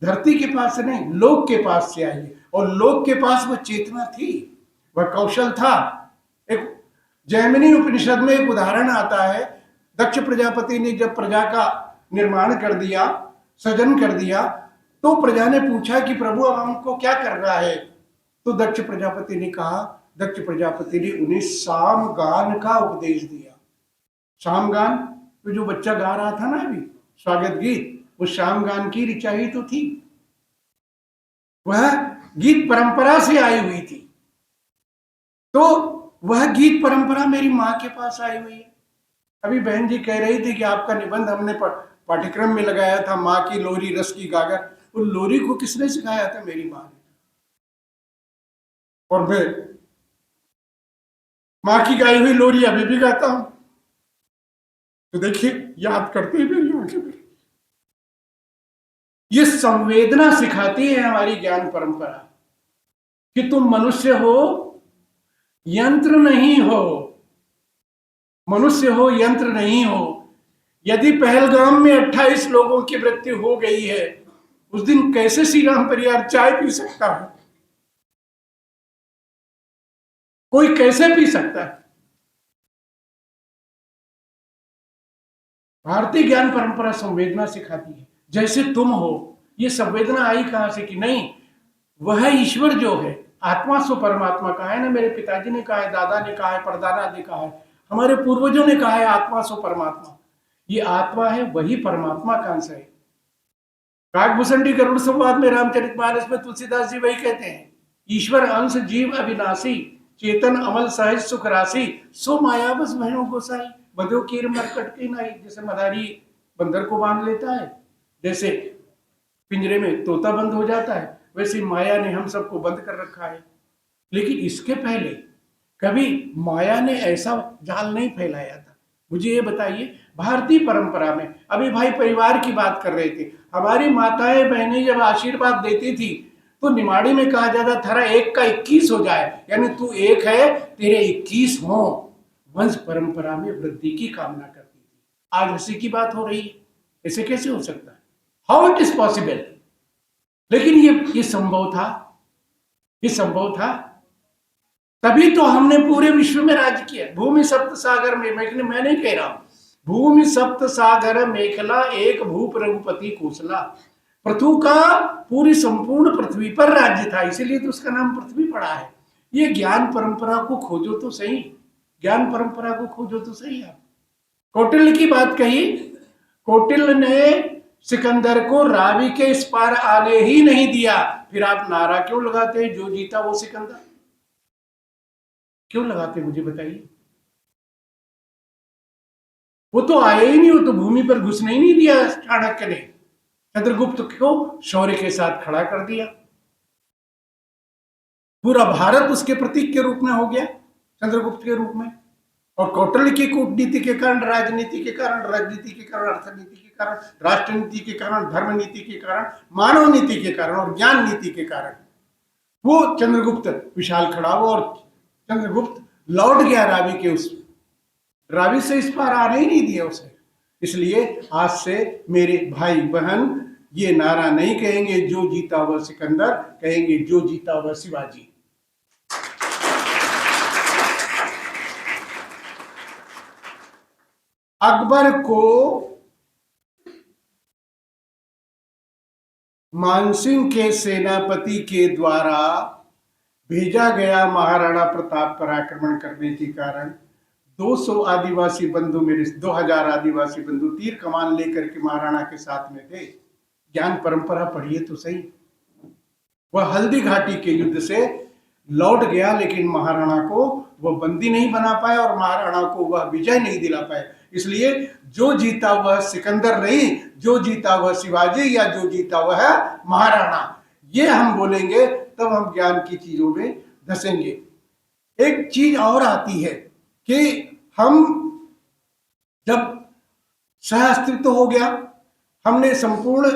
धरती के पास से नहीं, लोक के पास से आइए। और लोक के पास वह चेतना थी, वह कौशल था। एक जैमिनी उपनिषद में एक उदाहरण आता है, दक्ष प्रजापति ने जब प्रजा का निर्माण कर दिया, सृजन कर दिया, तो प्रजा ने पूछा कि प्रभु अब हमको क्या करना है? तो दक्ष प्रजापति ने कहा, दक्ष प्रजापति ने उन्हें सामगान का उपदेश दिया। सामगान तो जो बच्चा गा रहा था ना अभी, स्वागत गीत, वो सामगान की ऋचा ही तो थी। वह गीत परंपरा से आई हुई थी। तो वह गीत परंपरा मेरी माँ के पास आई हुई है। अभी बहन जी कह रही थी कि आपका निबंध हमने पाठ्यक्रम में लगाया था, माँ की लोरी रस की गागर। उन लोरी को किसने सिखाया था? मेरी माँ ने। और मैं माँ की गाई हुई लोरी अभी भी गाता हूं। तो देखिए, याद करते ही मेरी आंखें में ये संवेदना सिखाती है हमारी ज्ञान परंपरा कि तुम मनुष्य हो, यंत्र नहीं हो। मनुष्य हो, यंत्र नहीं हो। यदि पहलगाम में 28 लोगों की मृत्यु हो गई है, उस दिन कैसे श्री राम परिवार चाय पी सकता है? कोई कैसे पी सकता है? भारतीय ज्ञान परंपरा संवेदना सिखाती है। जैसे तुम हो, ये संवेदना आई कहां से कि नहीं, वह ईश्वर जो है, आत्मा सो परमात्मा कहा है ना। मेरे पिताजी ने कहा है, दादा ने कहा है, परदादा ने कहा है, हमारे पूर्वजों ने कहा है, आत्मा सो परमात्मा। ये आत्मा है, वही परमात्मा का अंश है। काकभूषणी गरुड़ संवाद में, रामचरितमानस में तुलसीदास जी वही कहते हैं, ईश्वर अंश जीव अविनाशी, चेतन अमल सहज सुख राशि, सो माया बस भैरों गोसाई, बधो कीर मरकट की नाई। जैसे मदारी बंदर को बांध लेता है, जैसे पिंजरे में तोता बंद हो जाता है, वैसे माया ने हम सबको बंद कर रखा है। लेकिन इसके पहले कभी माया ने ऐसा जाल नहीं फैलाया था। मुझे ये बताइए, भारतीय परंपरा में, अभी भाई परिवार की बात कर रहे थे, हमारी माताएं बहनें जब आशीर्वाद देती थी तो निमाड़ी में कहा जाता था, एक का 21 हो जाए, यानी तू एक है, तेरे 21 हो। वंश परंपरा में वृद्धि की कामना करती थी। आज उसी की बात हो रही है। ऐसे कैसे हो सकता है? How it is possible? लेकिन ये संभव था, ये संभव था, तभी तो हमने पूरे विश्व में राज्य किया। भूमि सप्त सागर में, मैं नहीं कह रहा हूं, भूमि सप्त सागर मेखला, एक भूप रघुपति कौशला। पृथु का पूरी संपूर्ण पृथ्वी पर राज्य था, इसीलिए तो उसका नाम पृथ्वी पड़ा है। ये ज्ञान परंपरा को खोजो तो सही, ज्ञान परंपरा को खोजो तो सही। आप कौटिल्य की बात कही, कौटिल्य ने सिकंदर को रावी के इस पार आने ही नहीं दिया। फिर आप नारा क्यों लगाते हैं, जो जीता वो सिकंदर? क्यों लगाते, मुझे बताइए। वो तो आए ही नहीं, वो तो भूमि पर घुसने ही नहीं दिया चाणक्य ने। चंद्रगुप्त को शौर्य के साथ खड़ा कर दिया। पूरा भारत उसके प्रतीक के रूप में हो गया, चंद्रगुप्त के रूप में। और कौटिल्य की कूटनीति के कारण, राजनीति के कारण, राजनीति के कारण, अर्थनीति के कारण, राष्ट्र नीति के कारण, धर्म नीति के कारण, मानव नीति के कारण और ज्ञान नीति के कारण वो चंद्रगुप्त विशाल खड़ा हुआ। और चंद्रगुप्त लौट गया रावी के, उस रावी से इस पार आने ही नहीं दिया उसे। इसलिए आज से मेरे भाई बहन, ये नारा नहीं कहेंगे जो जीता हुआ सिकंदर, कहेंगे जो जीता हुआ शिवाजी। अकबर को मानसिंह के सेनापति के द्वारा भेजा गया महाराणा प्रताप पर आक्रमण करने के कारण 200 आदिवासी बंधु, मेरे 2000 आदिवासी बंधु तीर कमान लेकर के महाराणा के साथ में थे। ज्ञान परंपरा पढ़िए तो सही। वह हल्दी घाटी के युद्ध से लौट गया, लेकिन महाराणा को वह बंदी नहीं बना पाया और महाराणा को वह विजय नहीं दिला पाया। इसलिए जो जीता वह सिकंदर नहीं, जो जीता वह शिवाजी या जो जीता वह महाराणा, ये हम बोलेंगे तब हम ज्ञान की चीजों में धसेंगे। एक चीज और आती है कि हम जब सहअस्तित्व हो गया, हमने संपूर्ण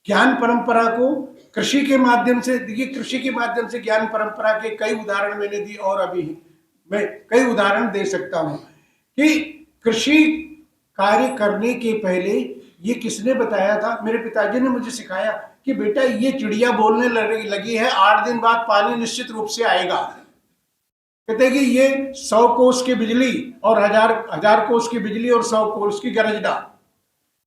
ज्ञान परंपरा को कृषि के माध्यम से, देखिए कृषि के माध्यम से ज्ञान परंपरा के कई उदाहरण मैंने दी और अभी मैं कई उदाहरण दे सकता हूं कि कृषि कार्य करने के पहले ये किसने बताया था? मेरे पिताजी ने मुझे सिखाया कि बेटा ये चिड़िया बोलने लगी है, 8 दिन बाद पानी निश्चित रूप से आएगा। कहते कि ये 100 कोस की बिजली और हजार कोस की बिजली और 100 कोस की गरजना,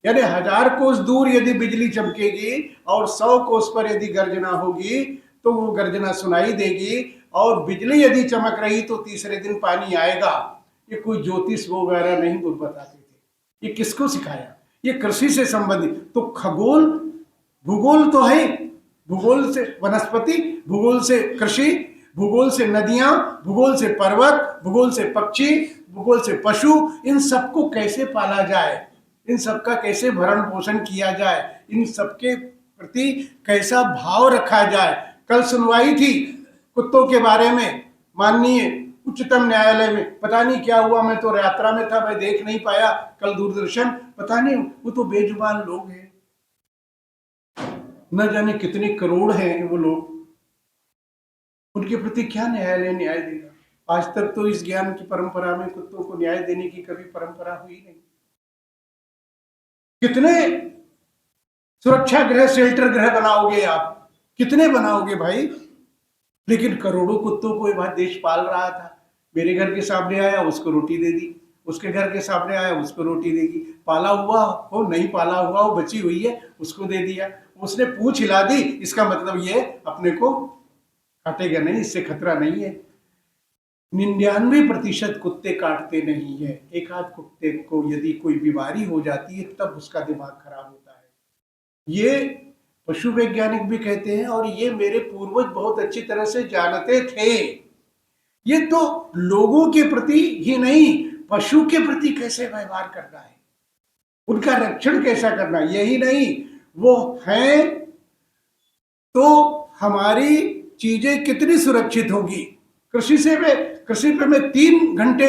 यानी 1000 कोस दूर यदि बिजली चमकेगी और 100 कोस पर यदि गर्जना होगी तो वो गर्जना सुनाई देगी, और बिजली यदि चमक रही तो तीसरे दिन पानी आएगा। ये कोई ज्योतिष वगैरह नहीं वो बताते थे। ये किसको सिखाया? ये कृषि से संबंधित। तो खगोल, भूगोल तो है, भूगोल से वनस्पति, भूगोल से कृषि, भूगोल से नदियां, भूगोल से पर्वत, भूगोल से पक्षी, भूगोल से पशु, इन सबको कैसे पाला जाए, इन सबका कैसे भरण पोषण किया जाए, इन सबके प्रति कैसा भाव रखा जाए। कल सुनवाई थी कुत्तों के बारे में माननीय उच्चतम न्यायालय में, पता नहीं क्या हुआ, मैं तो यात्रा में था, मैं देख नहीं पाया कल दूरदर्शन, पता नहीं, वो तो बेजुबान लोग हैं, न जाने कितने करोड़ हैं वो लोग, उनके प्रति क्या न्यायालय न्याय देगा? आज तक तो इस ज्ञान की परंपरा में कुत्तों को न्याय देने की कभी परंपरा हुई नहीं। कितने सुरक्षा गृह, शेल्टर गृह बनाओगे आप? कितने बनाओगे भाई? लेकिन करोड़ों कुत्तों को यह देश पाल रहा था। मेरे घर के सामने आया उसको रोटी दे दी, उसके घर के सामने आया उसको रोटी देगी, पाला हुआ हो नहीं पाला हुआ हो, बची हुई है उसको दे दिया, उसने पूंछ हिला दी, इसका मतलब ये अपने को काटेगा नहीं, इससे खतरा नहीं है। 99% कुत्ते काटते नहीं है, एक आध कुत्ते को यदि कोई बीमारी हो जाती है तब उसका दिमाग खराब होता है। ये पशु वैज्ञानिक भी कहते हैं और ये मेरे पूर्वज बहुत अच्छी तरह से जानते थे। ये तो लोगों के प्रति ही नहीं, पशु के प्रति कैसे व्यवहार करना है, उनका रक्षण कैसा करना, यही नहीं वो हैं तो हमारी चीजें कितनी सुरक्षित होगी। कृषि पे मैं 3 घंटे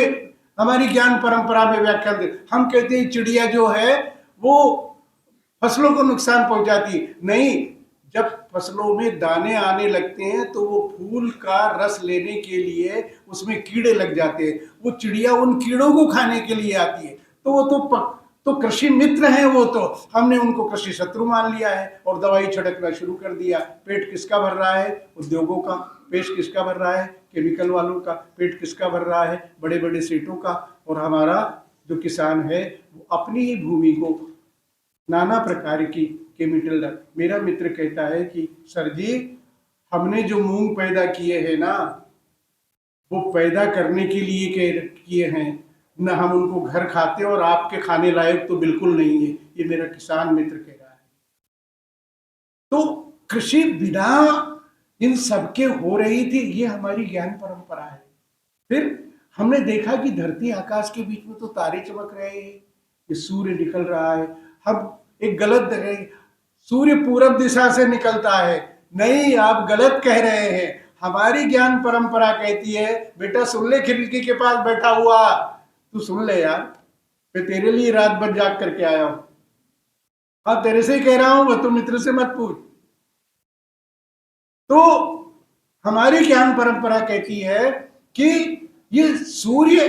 हमारी ज्ञान परंपरा में व्याख्यान दे। हम कहते हैं चिड़िया जो है वो फसलों को नुकसान पहुंचाती है, नहीं, जब फसलों में दाने आने लगते हैं तो वो फूल का रस लेने के लिए उसमें कीड़े लग जाते हैं, वो चिड़िया उन कीड़ों को खाने के लिए आती है, तो वो तो कृषि मित्र हैं, वो तो हमने उनको कृषि शत्रु मान लिया है और दवाई छिड़कना शुरू कर दिया। पेट किसका भर रहा है? उद्योगों का। पेट किसका भर रहा है? केमिकल वालों का। पेट किसका भर रहा है? बड़े बड़े सेठों का। और हमारा जो किसान है वो अपनी ही भूमि को नाना प्रकार की केमिकल। मेरा मित्र कहता है कि सर जी, हमने जो मूंग पैदा किए हैं ना, वो पैदा करने के लिए किए हैं न, हम उनको घर खाते और आपके खाने लायक तो बिल्कुल नहीं है। ये मेरा किसान मित्र कह रहा है। तो कृषि बिना इन सबके हो रही थी, ये हमारी ज्ञान परंपरा है। फिर हमने देखा कि धरती आकाश के बीच में तो तारे चमक रहे हैं, ये सूर्य निकल रहा है। हम एक गलत सूर्य पूरब दिशा से निकलता है, नहीं, आप गलत कह रहे हैं। हमारी ज्ञान परंपरा कहती है बेटा सुन ले, खिड़की के पास बैठा हुआ तू सुन ले यार, मैं तेरे लिए रात भर जाग करके आया हूं। हाँ, तेरे से ही कह रहा हूं, तू मित्र से मत पूछ। तो हमारी ज्ञान परंपरा कहती है कि ये सूर्य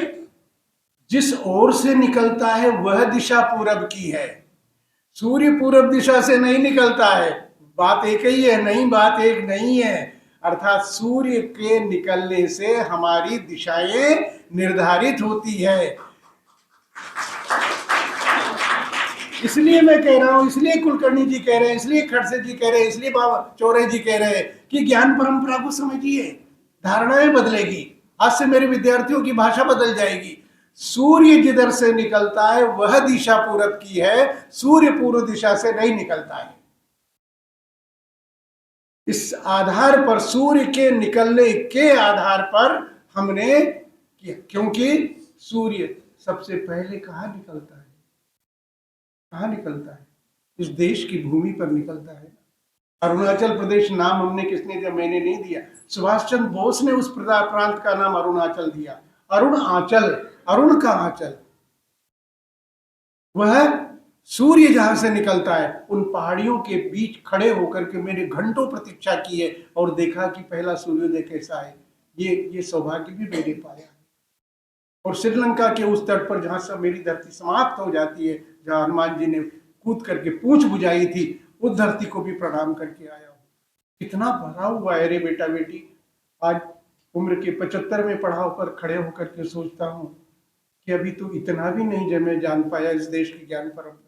जिस ओर से निकलता है वह दिशा पूरब की है। सूर्य पूरब दिशा से नहीं निकलता है, बात एक ही है, नहीं बात एक नहीं है। अर्थात सूर्य के निकलने से हमारी दिशाएं निर्धारित होती है। इसलिए मैं कह रहा हूं, इसलिए कुलकर्णी जी कह रहे हैं, इसलिए खड़से जी कह रहे हैं, इसलिए बाबा चौरे जी कह रहे हैं कि ज्ञान परंपरा को समझिए, धारणाएं बदलेगी। आज से मेरे विद्यार्थियों की भाषा बदल जाएगी। सूर्य जिधर से निकलता है वह दिशा पूरब की है, सूर्य पूर्व दिशा से नहीं निकलता है। इस आधार पर, सूर्य के निकलने के आधार पर हमने किया, क्योंकि सूर्य सबसे पहले कहाँ निकलता है, कहाँ निकलता है? इस देश की भूमि पर निकलता है। अरुणाचल प्रदेश नाम हमने किसने दिया? मैंने नहीं दिया, सुभाष चंद्र बोस ने उस प्रांत का नाम अरुणाचल दिया। अरुणाचल, अरुण का आंचल, वह सूर्य जहां से निकलता है, उन पहाड़ियों के बीच खड़े होकर के मैंने घंटों प्रतीक्षा की है और देखा कि पहला सूर्योदय कैसा है। ये सौभाग्य भी मैंने पाया। और श्रीलंका के उस तट पर जहां से मेरी धरती समाप्त हो जाती है, जहां हनुमान जी ने कूद करके पूंछ बुझाई थी, उस धरती को भी प्रणाम करके आया हूं। कितना भरा हुआ है रे बेटा बेटी। आज उम्र के 75वें पड़ाव पर खड़े होकर के सोचता हूं कि अभी तो इतना भी नहीं जब मैं जान पाया इस देश की ज्ञान परंपरा।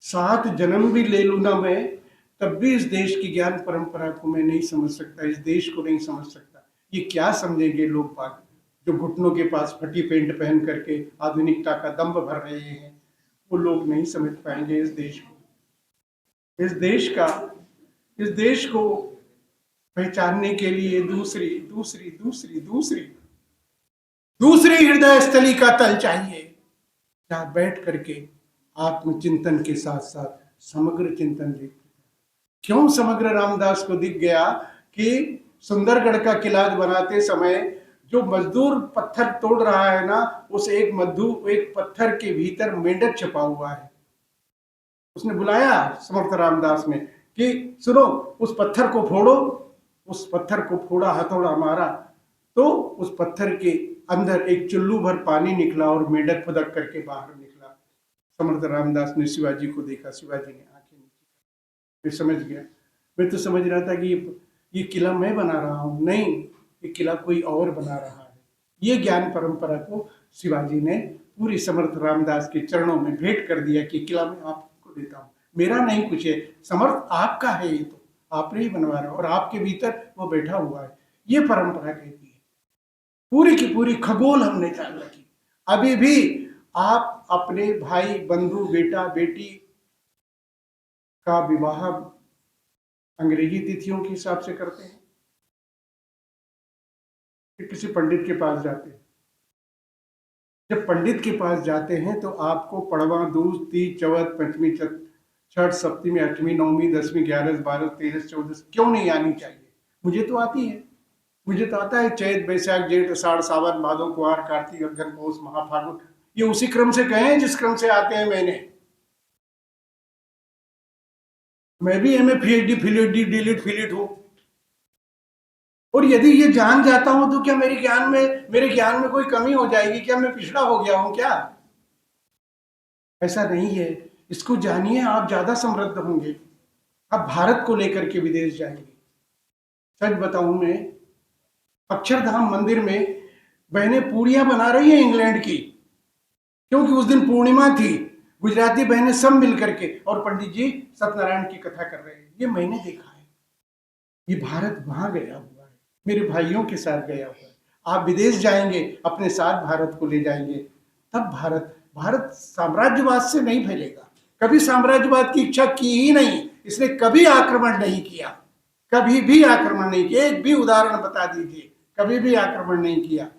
7 जन्म भी ले लू ना मैं, तब भी इस देश की ज्ञान परंपरा को मैं नहीं समझ सकता, इस देश को नहीं समझ सकता। ये क्या समझेंगे लोग बाग जो घुटनों के पास फटी पेंट पहन करके आधुनिकता का दंभ भर रहे हैं, वो लोग नहीं समझ पाएंगे इस देश को। इस देश को पहचानने के लिए दूसरी दूसरी दूसरी दूसरी दूसरी हृदय स्थली का तल चाहिए, जहां बैठ करके आत्मचिंतन के साथ साथ समग्र चिंतन देखते। क्यों समग्र रामदास को दिख गया कि सुंदरगढ़ का किला बनाते समय जो मजदूर पत्थर तोड़ रहा है ना, उस एक पत्थर के भीतर मेंढक छुपा हुआ है। उसने बुलाया समर्थ रामदास ने कि सुनो, उस पत्थर को फोड़ो। उस पत्थर को फोड़ा, हथौड़ा मारा, तो उस पत्थर के अंदर एक चुल्लू भर पानी निकला और मेंढक फुदक करके बाहर निकला। समर्थ रामदास ने शिवाजी को देखा, शिवाजी ने आंखें नीचे, मैं समझ गया। मैं तो समझ रहा था कि ये किला मैं बना रहा हूं, नहीं, ये किला कोई और बना रहा है। ये ज्ञान परंपरा को शिवाजी ने पूरी समर्थ रामदास के चरणों में भेंट कर दिया कि किला मैं आपको देता हूं, मेरा नहीं कुछ है, समर्थ आपका है, ये तो आपने ही बनवा रहा और आपके भीतर वो बैठा हुआ है। ये परंपरा कहती है। पूरी की पूरी खगोल हमने जान रखी। अभी भी आप अपने भाई बंधु बेटा बेटी का विवाह अंग्रेजी तिथियों के हिसाब से करते हैं कि किसी पंडित के पास जाते हैं? जब पंडित के पास जाते हैं तो आपको पड़वा, दूज, तीज, चौथ, पंचमी, छठ, सप्तमी, अष्टमी, नवमी, दसवीं, 11, 12, 13, 14 क्यों नहीं आनी चाहिए? मुझे तो आती है। मुझे तो आता है चैत, बैसाख, जेठ, आषाढ़, सावन, भादो, कुआर, कार्तिक, अगन, पौष, महा, फागुन। ये उसी क्रम से कहे जिस क्रम से आते हैं। मैं भी एमए, पीएचडी, फिलिडी, डीलिट, फिलिट हूं। और यदि ये जान जाता हूं तो क्या मेरे ज्ञान में कोई कमी हो जाएगी? क्या मैं पिछड़ा हो गया हूं क्या? ऐसा नहीं है। इसको जानिए, आप ज्यादा समृद्ध होंगे। आप भारत को लेकर के विदेश जाएंगे। सच बताऊं, मैं अक्षरधाम मंदिर में बहनें पूड़ियां बना रही हैं इंग्लैंड की, क्योंकि उस दिन पूर्णिमा थी। गुजराती बहनें सब मिलकर के, और पंडित जी सत्यनारायण की कथा कर रहे हैं। ये मैंने देखा है। ये भारत वहां गया हुआ है, मेरे भाइयों के साथ गया हुआ है। आप विदेश जाएंगे, अपने साथ भारत को ले जाएंगे, तब भारत साम्राज्यवाद से नहीं फैलेगा। कभी साम्राज्यवाद की इच्छा की ही नहीं, इसने कभी आक्रमण नहीं किया, कभी भी आक्रमण नहीं किया। एक भी उदाहरण बता दीजिए, कभी भी आक्रमण नहीं किया।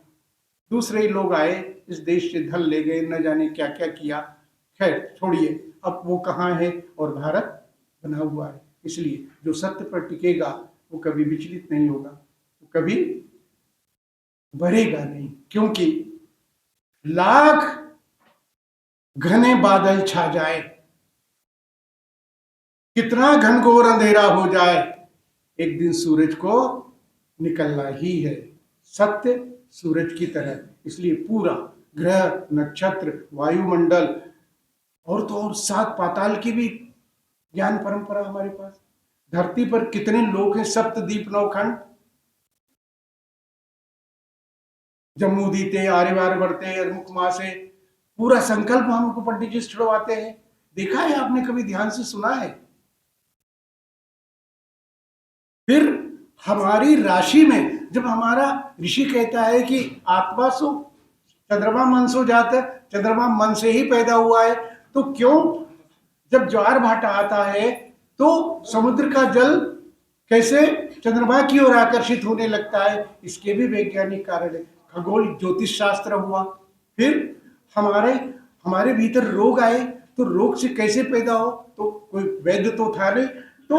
दूसरे लोग आए, इस देश से धन ले गए, न जाने क्या क्या किया। खैर छोड़िए, अब वो कहाँ है और भारत बना हुआ है। इसलिए जो सत्य पर टिकेगा वो कभी विचलित नहीं होगा, वो कभी बढ़ेगा नहीं। क्योंकि लाख घने बादल छा जाए, कितना घनघोर अंधेरा हो जाए, एक दिन सूरज को निकलना ही है। सत्य सूरज की तरह। इसलिए पूरा ग्रह, नक्षत्र, वायुमंडल, और तो और सात पाताल की भी ज्ञान परंपरा हमारे पास। धरती पर कितने लोग हैं, सप्तद्वीप नौखंड, जम्मू दीते, आर्यवार बढ़ते, अरमुक माँ से पूरा संकल्प हमको पंडित जी छुड़वाते हैं। देखा है आपने, कभी ध्यान से सुना है? फिर हमारी राशि में जब हमारा ऋषि कहता है कि आत्मा सो चंद्रमा मन सो जाता है, चंद्रमा मन से ही पैदा हुआ है, तो क्यों जब ज्वार भाटा आता है तो समुद्र का जल कैसे चंद्रमा की ओर आकर्षित होने लगता है? इसके भी वैज्ञानिक कारण है। खगोल ज्योतिष शास्त्र हुआ। फिर हमारे हमारे भीतर रोग आए तो रोग से कैसे पैदा हो? तो कोई वैद्य तो था नहीं, तो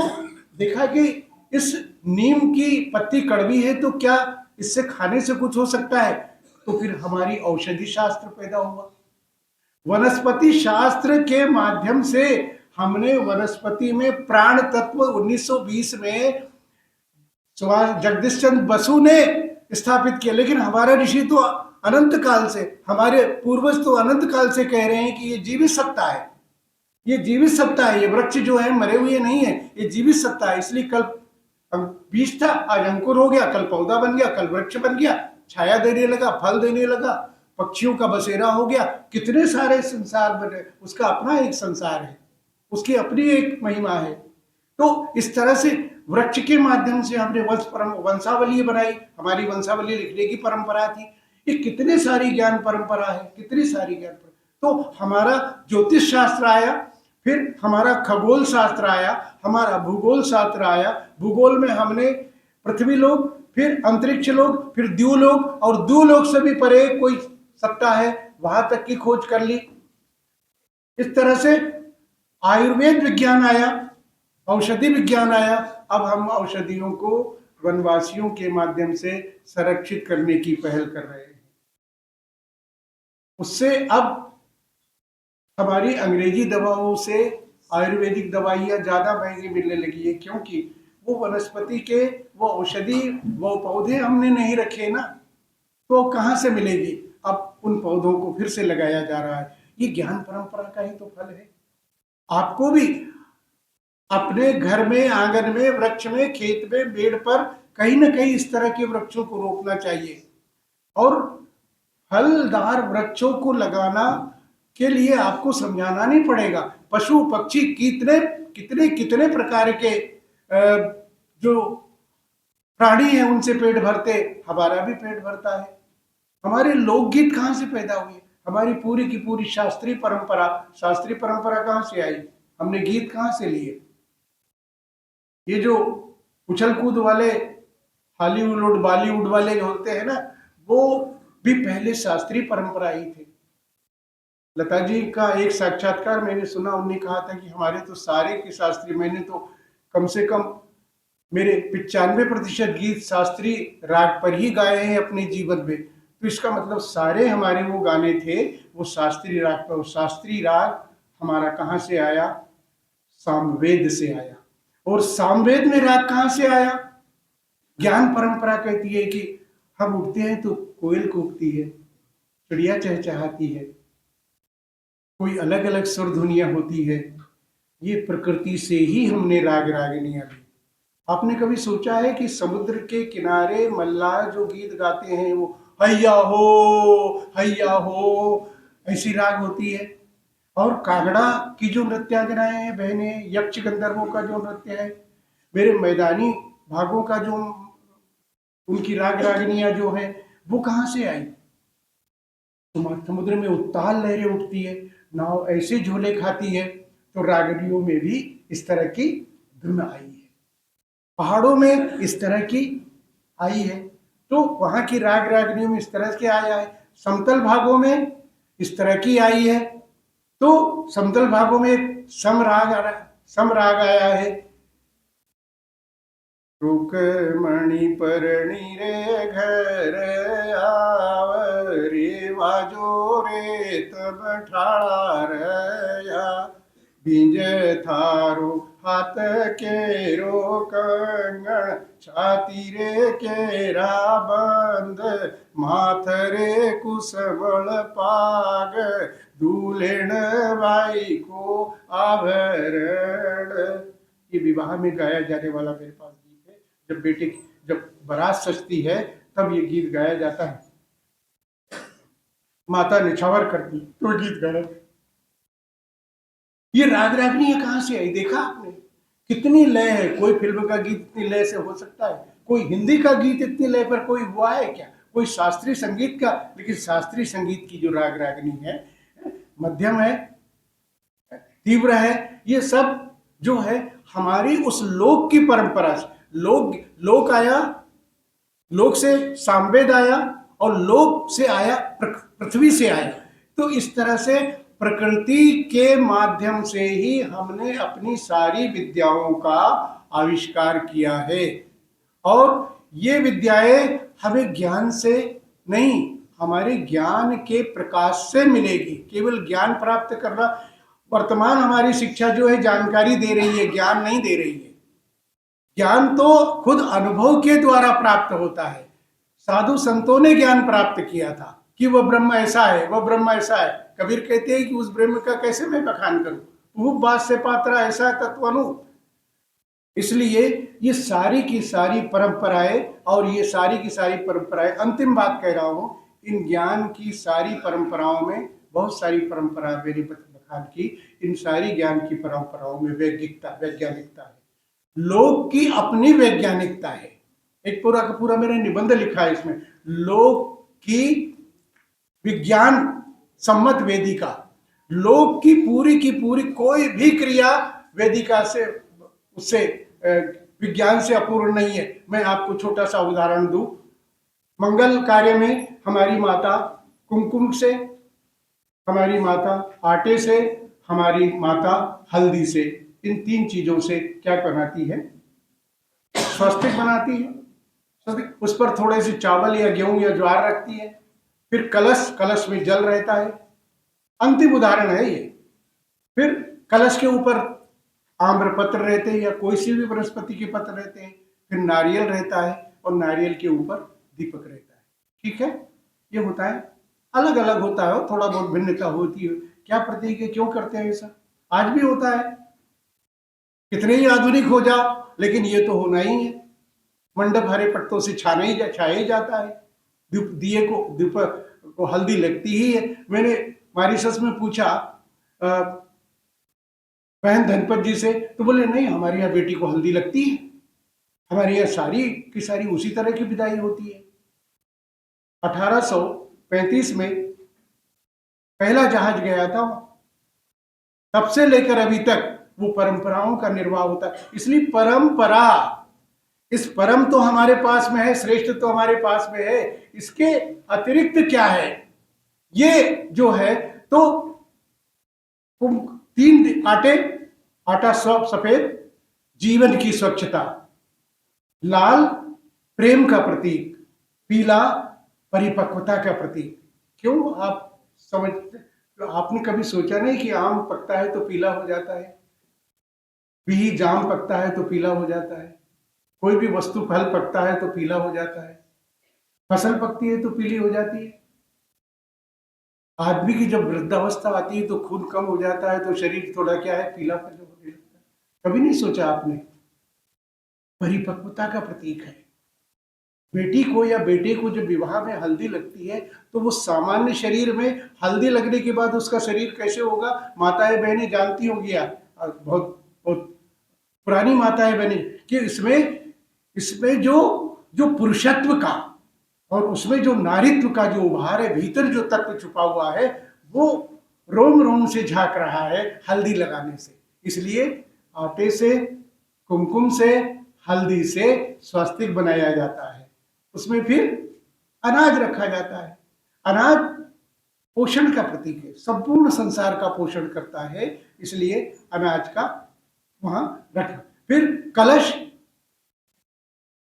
देखा कि इस नीम की पत्ती कड़वी है तो क्या इससे खाने से कुछ हो सकता है? तो फिर हमारी औषधि शास्त्र पैदा हुआ। वनस्पति शास्त्र के माध्यम से हमने वनस्पति में प्राण तत्व 1920 में जगदीश चंद्र बसु ने स्थापित किया। लेकिन हमारा ऋषि तो अनंत काल से, हमारे पूर्वज तो अनंत काल से कह रहे हैं कि ये जीवित सत्ता है, ये जीवित सत्ता है, ये वृक्ष जो है मरे हुए नहीं है, ये जीवित सत्ता है। इसलिए कल बीज था, आज अंकुर हो गया, कल पौधा बन गया, कल वृक्ष बन गया, छाया देने लगा, फल देने लगा, पक्षियों का बसेरा हो गया। कितने सारे संसार बने, उसका अपना एक संसार है, उसकी अपनी एक महिमा है। तो इस तरह से वृक्ष के माध्यम से हमने वंशावली बनाई, हमारी वंशावली लिखने की परंपरा थी। ये कितने सारी ज्ञान परंपरा है, कितनी सारी ज्ञान परंपरा। तो हमारा ज्योतिष शास्त्र आया, फिर हमारा खगोल शास्त्र आया, हमारा भूगोल शास्त्र आया। भूगोल में हमने पृथ्वी लोक, फिर अंतरिक्ष लोक, फिर द्यूलोक, और द्यूलोक से भी परे कोई सत्ता है वहां तक की खोज कर ली। इस तरह से आयुर्वेद विज्ञान आया, औषधि विज्ञान आया। अब हम औषधियों को वनवासियों के माध्यम से संरक्षित करने की पहल कर रहे हैं। उससे अब हमारी अंग्रेजी दवाओं से आयुर्वेदिक दवाइयां ज्यादा महंगी मिलने लगी है, क्योंकि वो वनस्पति के, वो औषधि, वो पौधे हमने नहीं रखे ना, तो कहाँ से मिलेगी? अब उन पौधों को फिर से लगाया जा रहा है। ये ज्ञान परंपरा का ही तो फल है। आपको भी अपने घर में, आंगन में, वृक्ष में, खेत में, पेड़ पर कहीं ना कहीं इस तरह के वृक्षों को रोपना चाहिए। और फलदार वृक्षों को लगाना के लिए आपको समझाना नहीं पड़ेगा। पशु पक्षी कितने कितने कितने प्रकार के जो प्राणी है उनसे पेट भरते, हमारा भी पेट भरता है। हमारे लोकगीत कहाँ से पैदा हुए? हमारी पूरी की पूरी शास्त्रीय परंपरा कहाँ से आई? हमने गीत कहाँ से लिए? ये जो उछल कूद वाले हॉलीवुड बॉलीवुड वाले जो होते हैं ना, वो भी पहले शास्त्रीय परंपरा ही थे। लता जी का एक साक्षात्कार मैंने सुना, उन्होंने कहा था कि हमारे तो सारे के शास्त्रीय, मैंने तो कम से कम मेरे 95% गीत शास्त्रीय राग पर ही गाए हैं अपने जीवन में। तो इसका मतलब सारे हमारे वो गाने थे वो शास्त्रीय राग पर। शास्त्रीय राग हमारा कहाँ से आया? सामवेद से आया। और सामवेद में राग कहाँ से आया? ज्ञान परंपरा कहती है कि हम उठते हैं तो कोयल कूकती है, चिड़िया चहचहाती है, कोई अलग अलग स्वर ध्वनियां होती है। ये प्रकृति से ही हमने राग रागिनियां ली। आपने कभी सोचा है कि समुद्र के किनारे मल्लाह जो गीत गाते हैं वो हैया हो ऐसी राग होती है? और कागड़ा की जो नृत्यांगनाएं हैं बहनें, यक्ष गंधर्वों का जो नृत्य है, मेरे मैदानी भागों का जो उनकी राग रागिनियां जो है, वो कहाँ से आई? समुद्र में उत्ताल लहरें उठती है, नाव ऐसे झोले खाती है, तो रागनियों में भी इस तरह की धुन आई है। पहाड़ों में इस तरह की आई है, तो वहां की राग रागनियों में इस तरह के आया है। समतल भागों में इस तरह की आई है, तो समतल भागों में समराग आया है। रुकमणि परणी रे घर आव रे वाजो रे तब ठाड़ा रया भिंज थारो हाथ के रो कंगण, छाती रे केरा बंद, माथ रे कुसमल पाग, दूल्हेण बाई को आभरण। ये विवाह में गाया जाने वाला मेरे पास गीत है। जब बेटे की जब बारात सजती है तब ये गीत गाया जाता है। माता निछावर करती तो गीत गाया। ये राग रागनी ये कहां से आई, देखा आपने? कितनी लय है। कोई फिल्म का गीत इतनी लय से हो सकता है? कोई हिंदी का गीत इतनी लय पर कोई हुआ है क्या? कोई शास्त्रीय संगीत का? लेकिन शास्त्रीय संगीत की जो राग रागनी है, मध्यम है, तीव्र है, ये सब जो है हमारी उस लोक की परंपरा से, लोक लोक आया, लोक से सामवेद आया, और लोक से आया पृथ्वी से आया। तो इस तरह से प्रकृति के माध्यम से ही हमने अपनी सारी विद्याओं का आविष्कार किया है। और ये विद्याएं हमें ज्ञान से नहीं, हमारे ज्ञान के प्रकाश से मिलेगी। केवल ज्ञान प्राप्त करना, वर्तमान हमारी शिक्षा जो है जानकारी दे रही है, ज्ञान नहीं दे रही है। ज्ञान तो खुद अनुभव के द्वारा प्राप्त होता है। साधु संतों ने ज्ञान प्राप्त किया था कि वह ब्रह्म ऐसा है, वह ब्रह्म ऐसा है। कबीर कहते हैं कि उस ब्रह्म का कैसे मैं बखान करूं, रूप बात से पात्रा ऐसा तत्व अनु। इसलिए ये सारी की सारी परंपराएं, और ये सारी की सारी परंपराएं, अंतिम बात कह रहा हूं, इन ज्ञान की सारी परंपराओं में बहुत सारी परंपरा मेरी बखान की, इन सारी ज्ञान की परंपराओं में वैज्ञानिकता है। लोक की अपनी वैज्ञानिकता है। एक पूरा का पूरा मैंने निबंध लिखा है इसमें, लोक की विज्ञान सम्मत वेदिका। लोक की पूरी कोई भी क्रिया वेदिका से, उससे विज्ञान से अपूर्ण नहीं है। मैं आपको छोटा सा उदाहरण दूं, मंगल कार्य में हमारी माता कुमकुम से, हमारी माता आटे से, हमारी माता हल्दी से, इन तीन चीजों से क्या बनाती है? स्वस्तिक बनाती है। स्वस्तिक, उस पर थोड़े से चावल या गेहूं या ज्वार रखती है। फिर कलश, कलश में जल रहता है। अंतिम उदाहरण है ये। फिर कलश के ऊपर आम्रपत्र रहते हैं या कोई सी भी वनस्पति के पत्र रहते हैं। फिर नारियल रहता है, और नारियल के ऊपर दीपक रहता है। ठीक है, ये होता है। अलग अलग होता है, थोड़ा बहुत भिन्नता होती है। क्या प्रतीक है, क्यों करते हैं ऐसा? आज भी होता है, कितने ही आधुनिक हो जाओ, लेकिन ये तो होना ही है। मंडप हरे पत्तों से छाया ही जाता है। दिए को दीपक को हल्दी लगती ही है। मैंने मॉरिशस में पूछा बहन धनपत जी से, तो बोले नहीं, हमारे यहाँ बेटी को हल्दी लगती है, हमारे यहाँ सारी की सारी उसी तरह की विदाई होती है। 1835 में पहला जहाज गया था, तब से लेकर अभी तक वो परंपराओं का निर्वाह होता है। इसलिए परंपरा, इस परम तो हमारे पास में है, श्रेष्ठ तो हमारे पास में है, इसके अतिरिक्त क्या है? ये जो है तो तीन आटे, आटा सब सफेद जीवन की स्वच्छता, लाल प्रेम का प्रतीक, पीला परिपक्वता का प्रतीक। क्यों आप समझते? आपने कभी सोचा नहीं कि आम पकता है तो पीला हो जाता है, भी जाम पकता है तो पीला हो जाता है, कोई भी वस्तु फल पकता है तो पीला हो जाता है, फसल पकती है तो पीली हो जाती है। आदमी की जब वृद्धावस्था आती है तो खून कम हो जाता है, तो शरीर थोड़ा क्या है, पीला होने लगता है। कभी नहीं सोचा आपने? परिपक्वता का प्रतीक है। बेटी को या बेटे को जब विवाह में हल्दी लगती है, तो वो सामान्य शरीर में हल्दी लगने के बाद उसका शरीर कैसे होगा? माताएं बहनें जानती होंगी आप, बहुत बहुत पुरानी माताएं बहनें, कि इसमें इसमें जो जो पुरुषत्व का और उसमें जो नारित्व का जो उभार है, भीतर जो तत्व छुपा हुआ है, वो रोम रोम से झांक रहा है हल्दी लगाने से। इसलिए आटे से, कुमकुम से, हल्दी से स्वास्तिक बनाया जाता है। उसमें फिर अनाज रखा जाता है। अनाज पोषण का प्रतीक है, संपूर्ण संसार का पोषण करता है, इसलिए अनाज का वहां रखा। फिर कलश,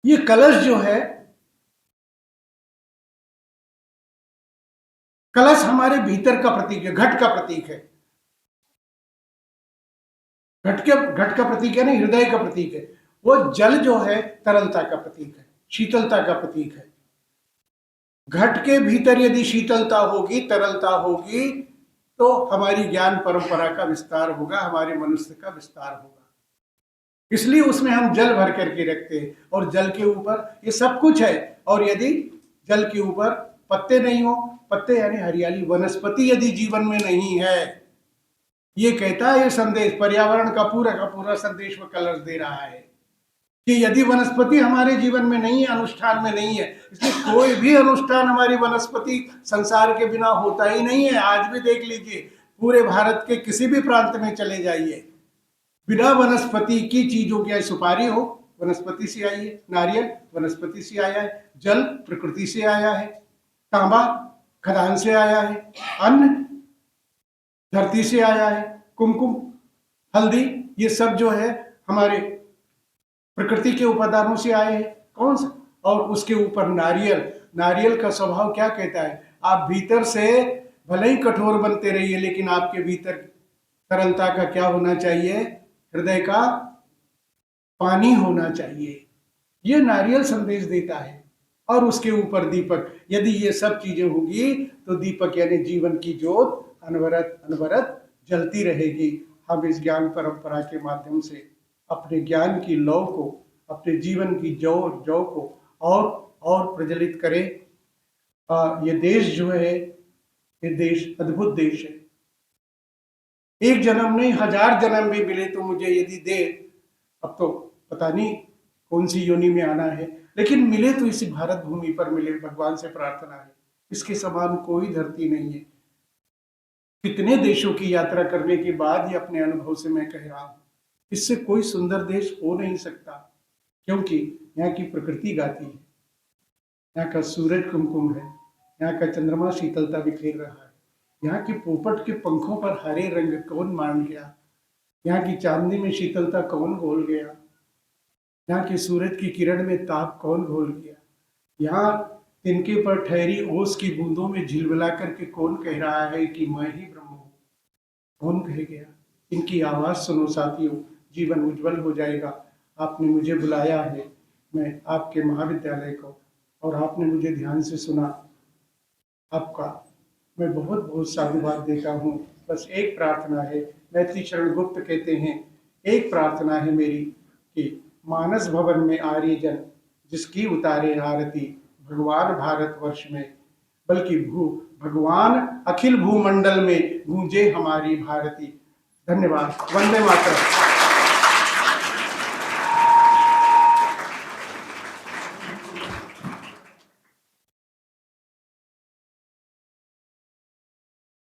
ये कलश जो है, कलश हमारे भीतर का प्रतीक है, घट का प्रतीक है। घट का प्रतीक है ना, हृदय का प्रतीक है। वो जल जो है तरलता का प्रतीक है, शीतलता का प्रतीक है। घट के भीतर यदि शीतलता होगी, तरलता होगी, तो हमारी ज्ञान परंपरा का विस्तार होगा, हमारे मनुष्य का विस्तार होगा। इसलिए उसमें हम जल भर करके रखते हैं, और जल के ऊपर ये सब कुछ है। और यदि जल के ऊपर पत्ते नहीं हो, पत्ते यानी हरियाली, वनस्पति यदि जीवन में नहीं है, ये कहता है ये संदेश, पर्यावरण का पूरा संदेश वो कलर्स दे रहा है कि यदि वनस्पति हमारे जीवन में नहीं है, अनुष्ठान में नहीं है, इसलिए कोई भी अनुष्ठान हमारी वनस्पति संसार के बिना होता ही नहीं है। आज भी देख लीजिए, पूरे भारत के किसी भी प्रांत में चले जाइए, बिना वनस्पति की चीजों की, सुपारी हो वनस्पति से आई है, नारियल वनस्पति से आया है, जल प्रकृति से आया है, तांबा खदान से आया है, अन्न धरती से आया है, कुमकुम हल्दी ये सब जो है हमारे प्रकृति के उपादानों से आए हैं। कौन सा? और उसके ऊपर नारियल, नारियल का स्वभाव क्या कहता है, आप भीतर से भले ही कठोर बनते रहिए, लेकिन आपके भीतर तरलता का क्या होना चाहिए, हृदय का पानी होना चाहिए। ये नारियल संदेश देता है। और उसके ऊपर दीपक, यदि ये सब चीजें होगी तो दीपक यानी जीवन की ज्योत अनवरत अनवरत जलती रहेगी। हम इस ज्ञान परंपरा के माध्यम से अपने ज्ञान की लौ को, अपने जीवन की जौ जौ को और प्रज्वलित करें। ये देश जो है, ये देश अद्भुत देश है। एक जन्म नहीं, 1000 जन्म भी मिले तो मुझे यदि दे, अब तो पता नहीं कौन सी योनि में आना है, लेकिन मिले तो इसी भारत भूमि पर मिले, भगवान से प्रार्थना है। इसके समान कोई धरती नहीं है। कितने देशों की यात्रा करने के बाद ये अपने अनुभव से मैं कह रहा हूं, इससे कोई सुंदर देश हो नहीं सकता, क्योंकि यहाँ की प्रकृति गाती है, यहाँ का सूरज कुमकुम है, यहाँ का चंद्रमा शीतलता बिखेर रहा है, यहाँ की पोपट के पंखों पर हरे रंग कौन मान गया, यहाँ की चांदनी में शीतलता कौन घोल गया, यहाँ के सूरज की किरण में ताप कौन घोल गया, यहाँ तिनके पर ठहरी ओस की बूंदों में झिलमिला करके कौन कह रहा है कि मैं ही ब्रह्म हूँ, कौन कह गया। इनकी आवाज सुनो साथियों, जीवन उज्जवल हो जाएगा। आपने मुझे बुलाया है, मैं आपके महाविद्यालय को, और आपने मुझे ध्यान से सुना, आपका मैं बहुत बहुत साधुवाद देता हूँ। बस एक प्रार्थना है, मैथिली शरण गुप्त कहते हैं, एक प्रार्थना है मेरी कि मानस भवन में आर्य जन जिसकी उतारे आरती, भगवान भारत वर्ष में, बल्कि भगवान अखिल भूमंडल में गूंजे हमारी भारती। धन्यवाद। वंदे मातरम।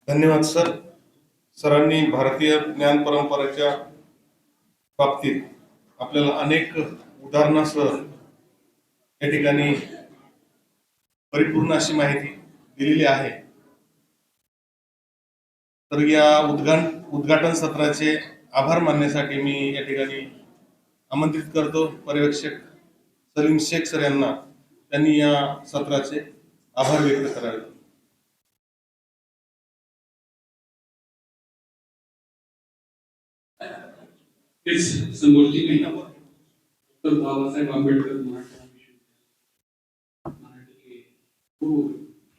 धन्यवाद सर. सरांनी भारतीय ज्ञान परंपरेच्या बाबतीत आपल्याला अनेक उदाहरणासह या ठिकाणी परिपूर्ण अशी माहिती दिलेली आहे. तर या उद्घाटन सत्राचे आभार मानण्यासाठी मी या ठिकाणी आमंत्रित करतो पर्यवेक्षक सलीम शेख सर यांना, त्यांनी या सत्राचे आभार व्यक्त करावे. इस संगोष्ठी में डॉक्टर बाबा साहेब आंबेडकर मराठी के पूर्व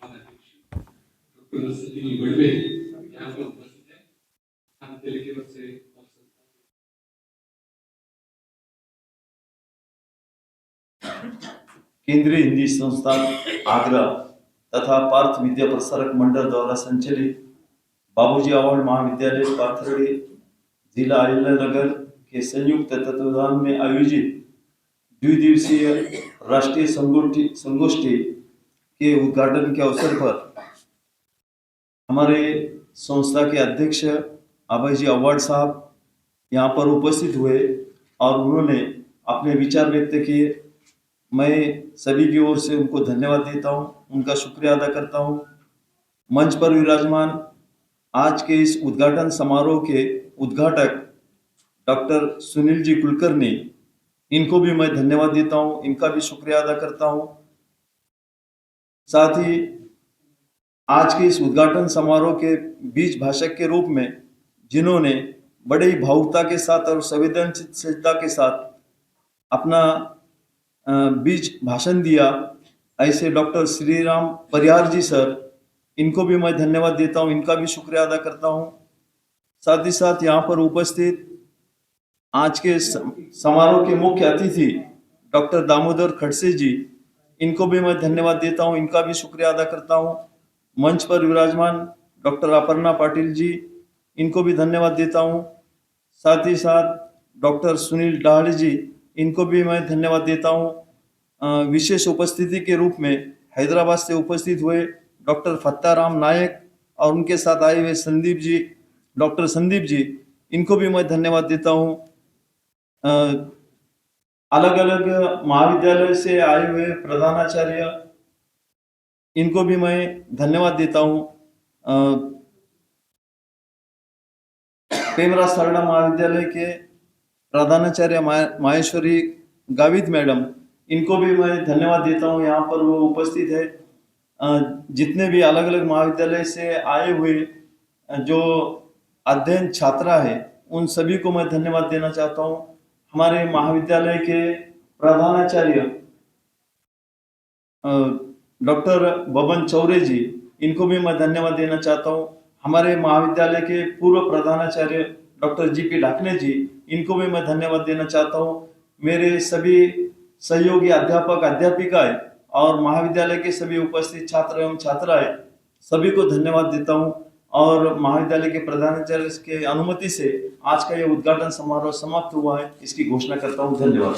अध्यक्ष डॉक्टर सतीनी बड़वे यहाँ पर उपस्थित है. हम दिल्ली की ओर से केंद्रीय हिंदी संस्थान आगरा तथा पार्थ विद्या प्रसारक मंडल द्वारा संचालित बाबूजी अवार्ड महाविद्यालय पाथर्डी जिला अहिल्यानगर के संयुक्त तत्वाधान में आयोजित द्विदिवसीय राष्ट्रीय संगोष्ठी के उद्घाटन के अवसर पर हमारे संस्था के अध्यक्ष अभय जी अवार्ड साहब यहाँ पर उपस्थित हुए और उन्होंने अपने विचार व्यक्त किए. मैं सभी की ओर से उनको धन्यवाद देता हूँ, उनका शुक्रिया अदा करता हूँ. मंच पर विराजमान आज के इस उद्घाटन समारोह के उद्घाटक डॉक्टर सुनील जी कुलकर्णी, इनको भी मैं धन्यवाद देता हूँ, इनका भी शुक्रिया अदा करता हूँ. साथ ही आज के इस उद्घाटन समारोह के बीच भाषक के रूप में जिन्होंने बड़े ही भावुकता के साथ और संवेदनशीलता के साथ अपना बीच भाषण दिया, ऐसे डॉक्टर श्रीराम परिहार जी सर, इनको भी मैं धन्यवाद देता हूँ, इनका भी शुक्रिया अदा करता हूँ। साथ ही साथ यहाँ पर उपस्थित आज के समारोह के मुख्य अतिथि डॉक्टर दामोदर खड़से जी, इनको भी मैं धन्यवाद देता हूँ, इनका भी शुक्रिया अदा करता हूँ। मंच पर विराजमान डॉक्टर अपर्णा पाटिल जी, इनको भी धन्यवाद देता हूँ। साथ ही साथ डॉक्टर सुनील डाहड़े जी, इनको भी मैं धन्यवाद देता हूँ। विशेष उपस्थिति के रूप में हैदराबाद से उपस्थित हुए डॉक्टर फत्ताराम नायक और उनके साथ आए हुए संदीप जी, डॉक्टर संदीप जी, इनको भी मैं धन्यवाद देता हूँ। अलग अलग महाविद्यालय से आए हुए प्रधानाचार्य, इनको भी मैं धन्यवाद देता हूँ। पेमरा सरड़ा महाविद्यालय के प्रधानाचार्य माहेश्वरी गावित मैडम, इनको भी मैं धन्यवाद देता हूँ, यहाँ पर वो उपस्थित है। जितने भी अलग अलग महाविद्यालय से आए हुए जो अध्ययन छात्रा है, उन सभी को मैं धन्यवाद देना चाहता हूँ। हमारे महाविद्यालय के प्रधानाचार्य डॉक्टर बबन चौरे जी, इनको भी मैं धन्यवाद देना चाहता हूँ। हमारे महाविद्यालय के पूर्व प्रधानाचार्य डॉक्टर जी.पी. ढाकने जी, इनको भी मैं धन्यवाद देना चाहता हूँ। मेरे सभी सहयोगी अध्यापक अध्यापिकाएं और महाविद्यालय के सभी उपस्थित छात्र एवं छात्राएं, सभी को धन्यवाद देता हूँ। और महाविद्यालय के प्रधानाचार्य के अनुमति से आज का ये उद्घाटन समारोह समाप्त हुआ है, इसकी घोषणा करता हूँ। धन्यवाद।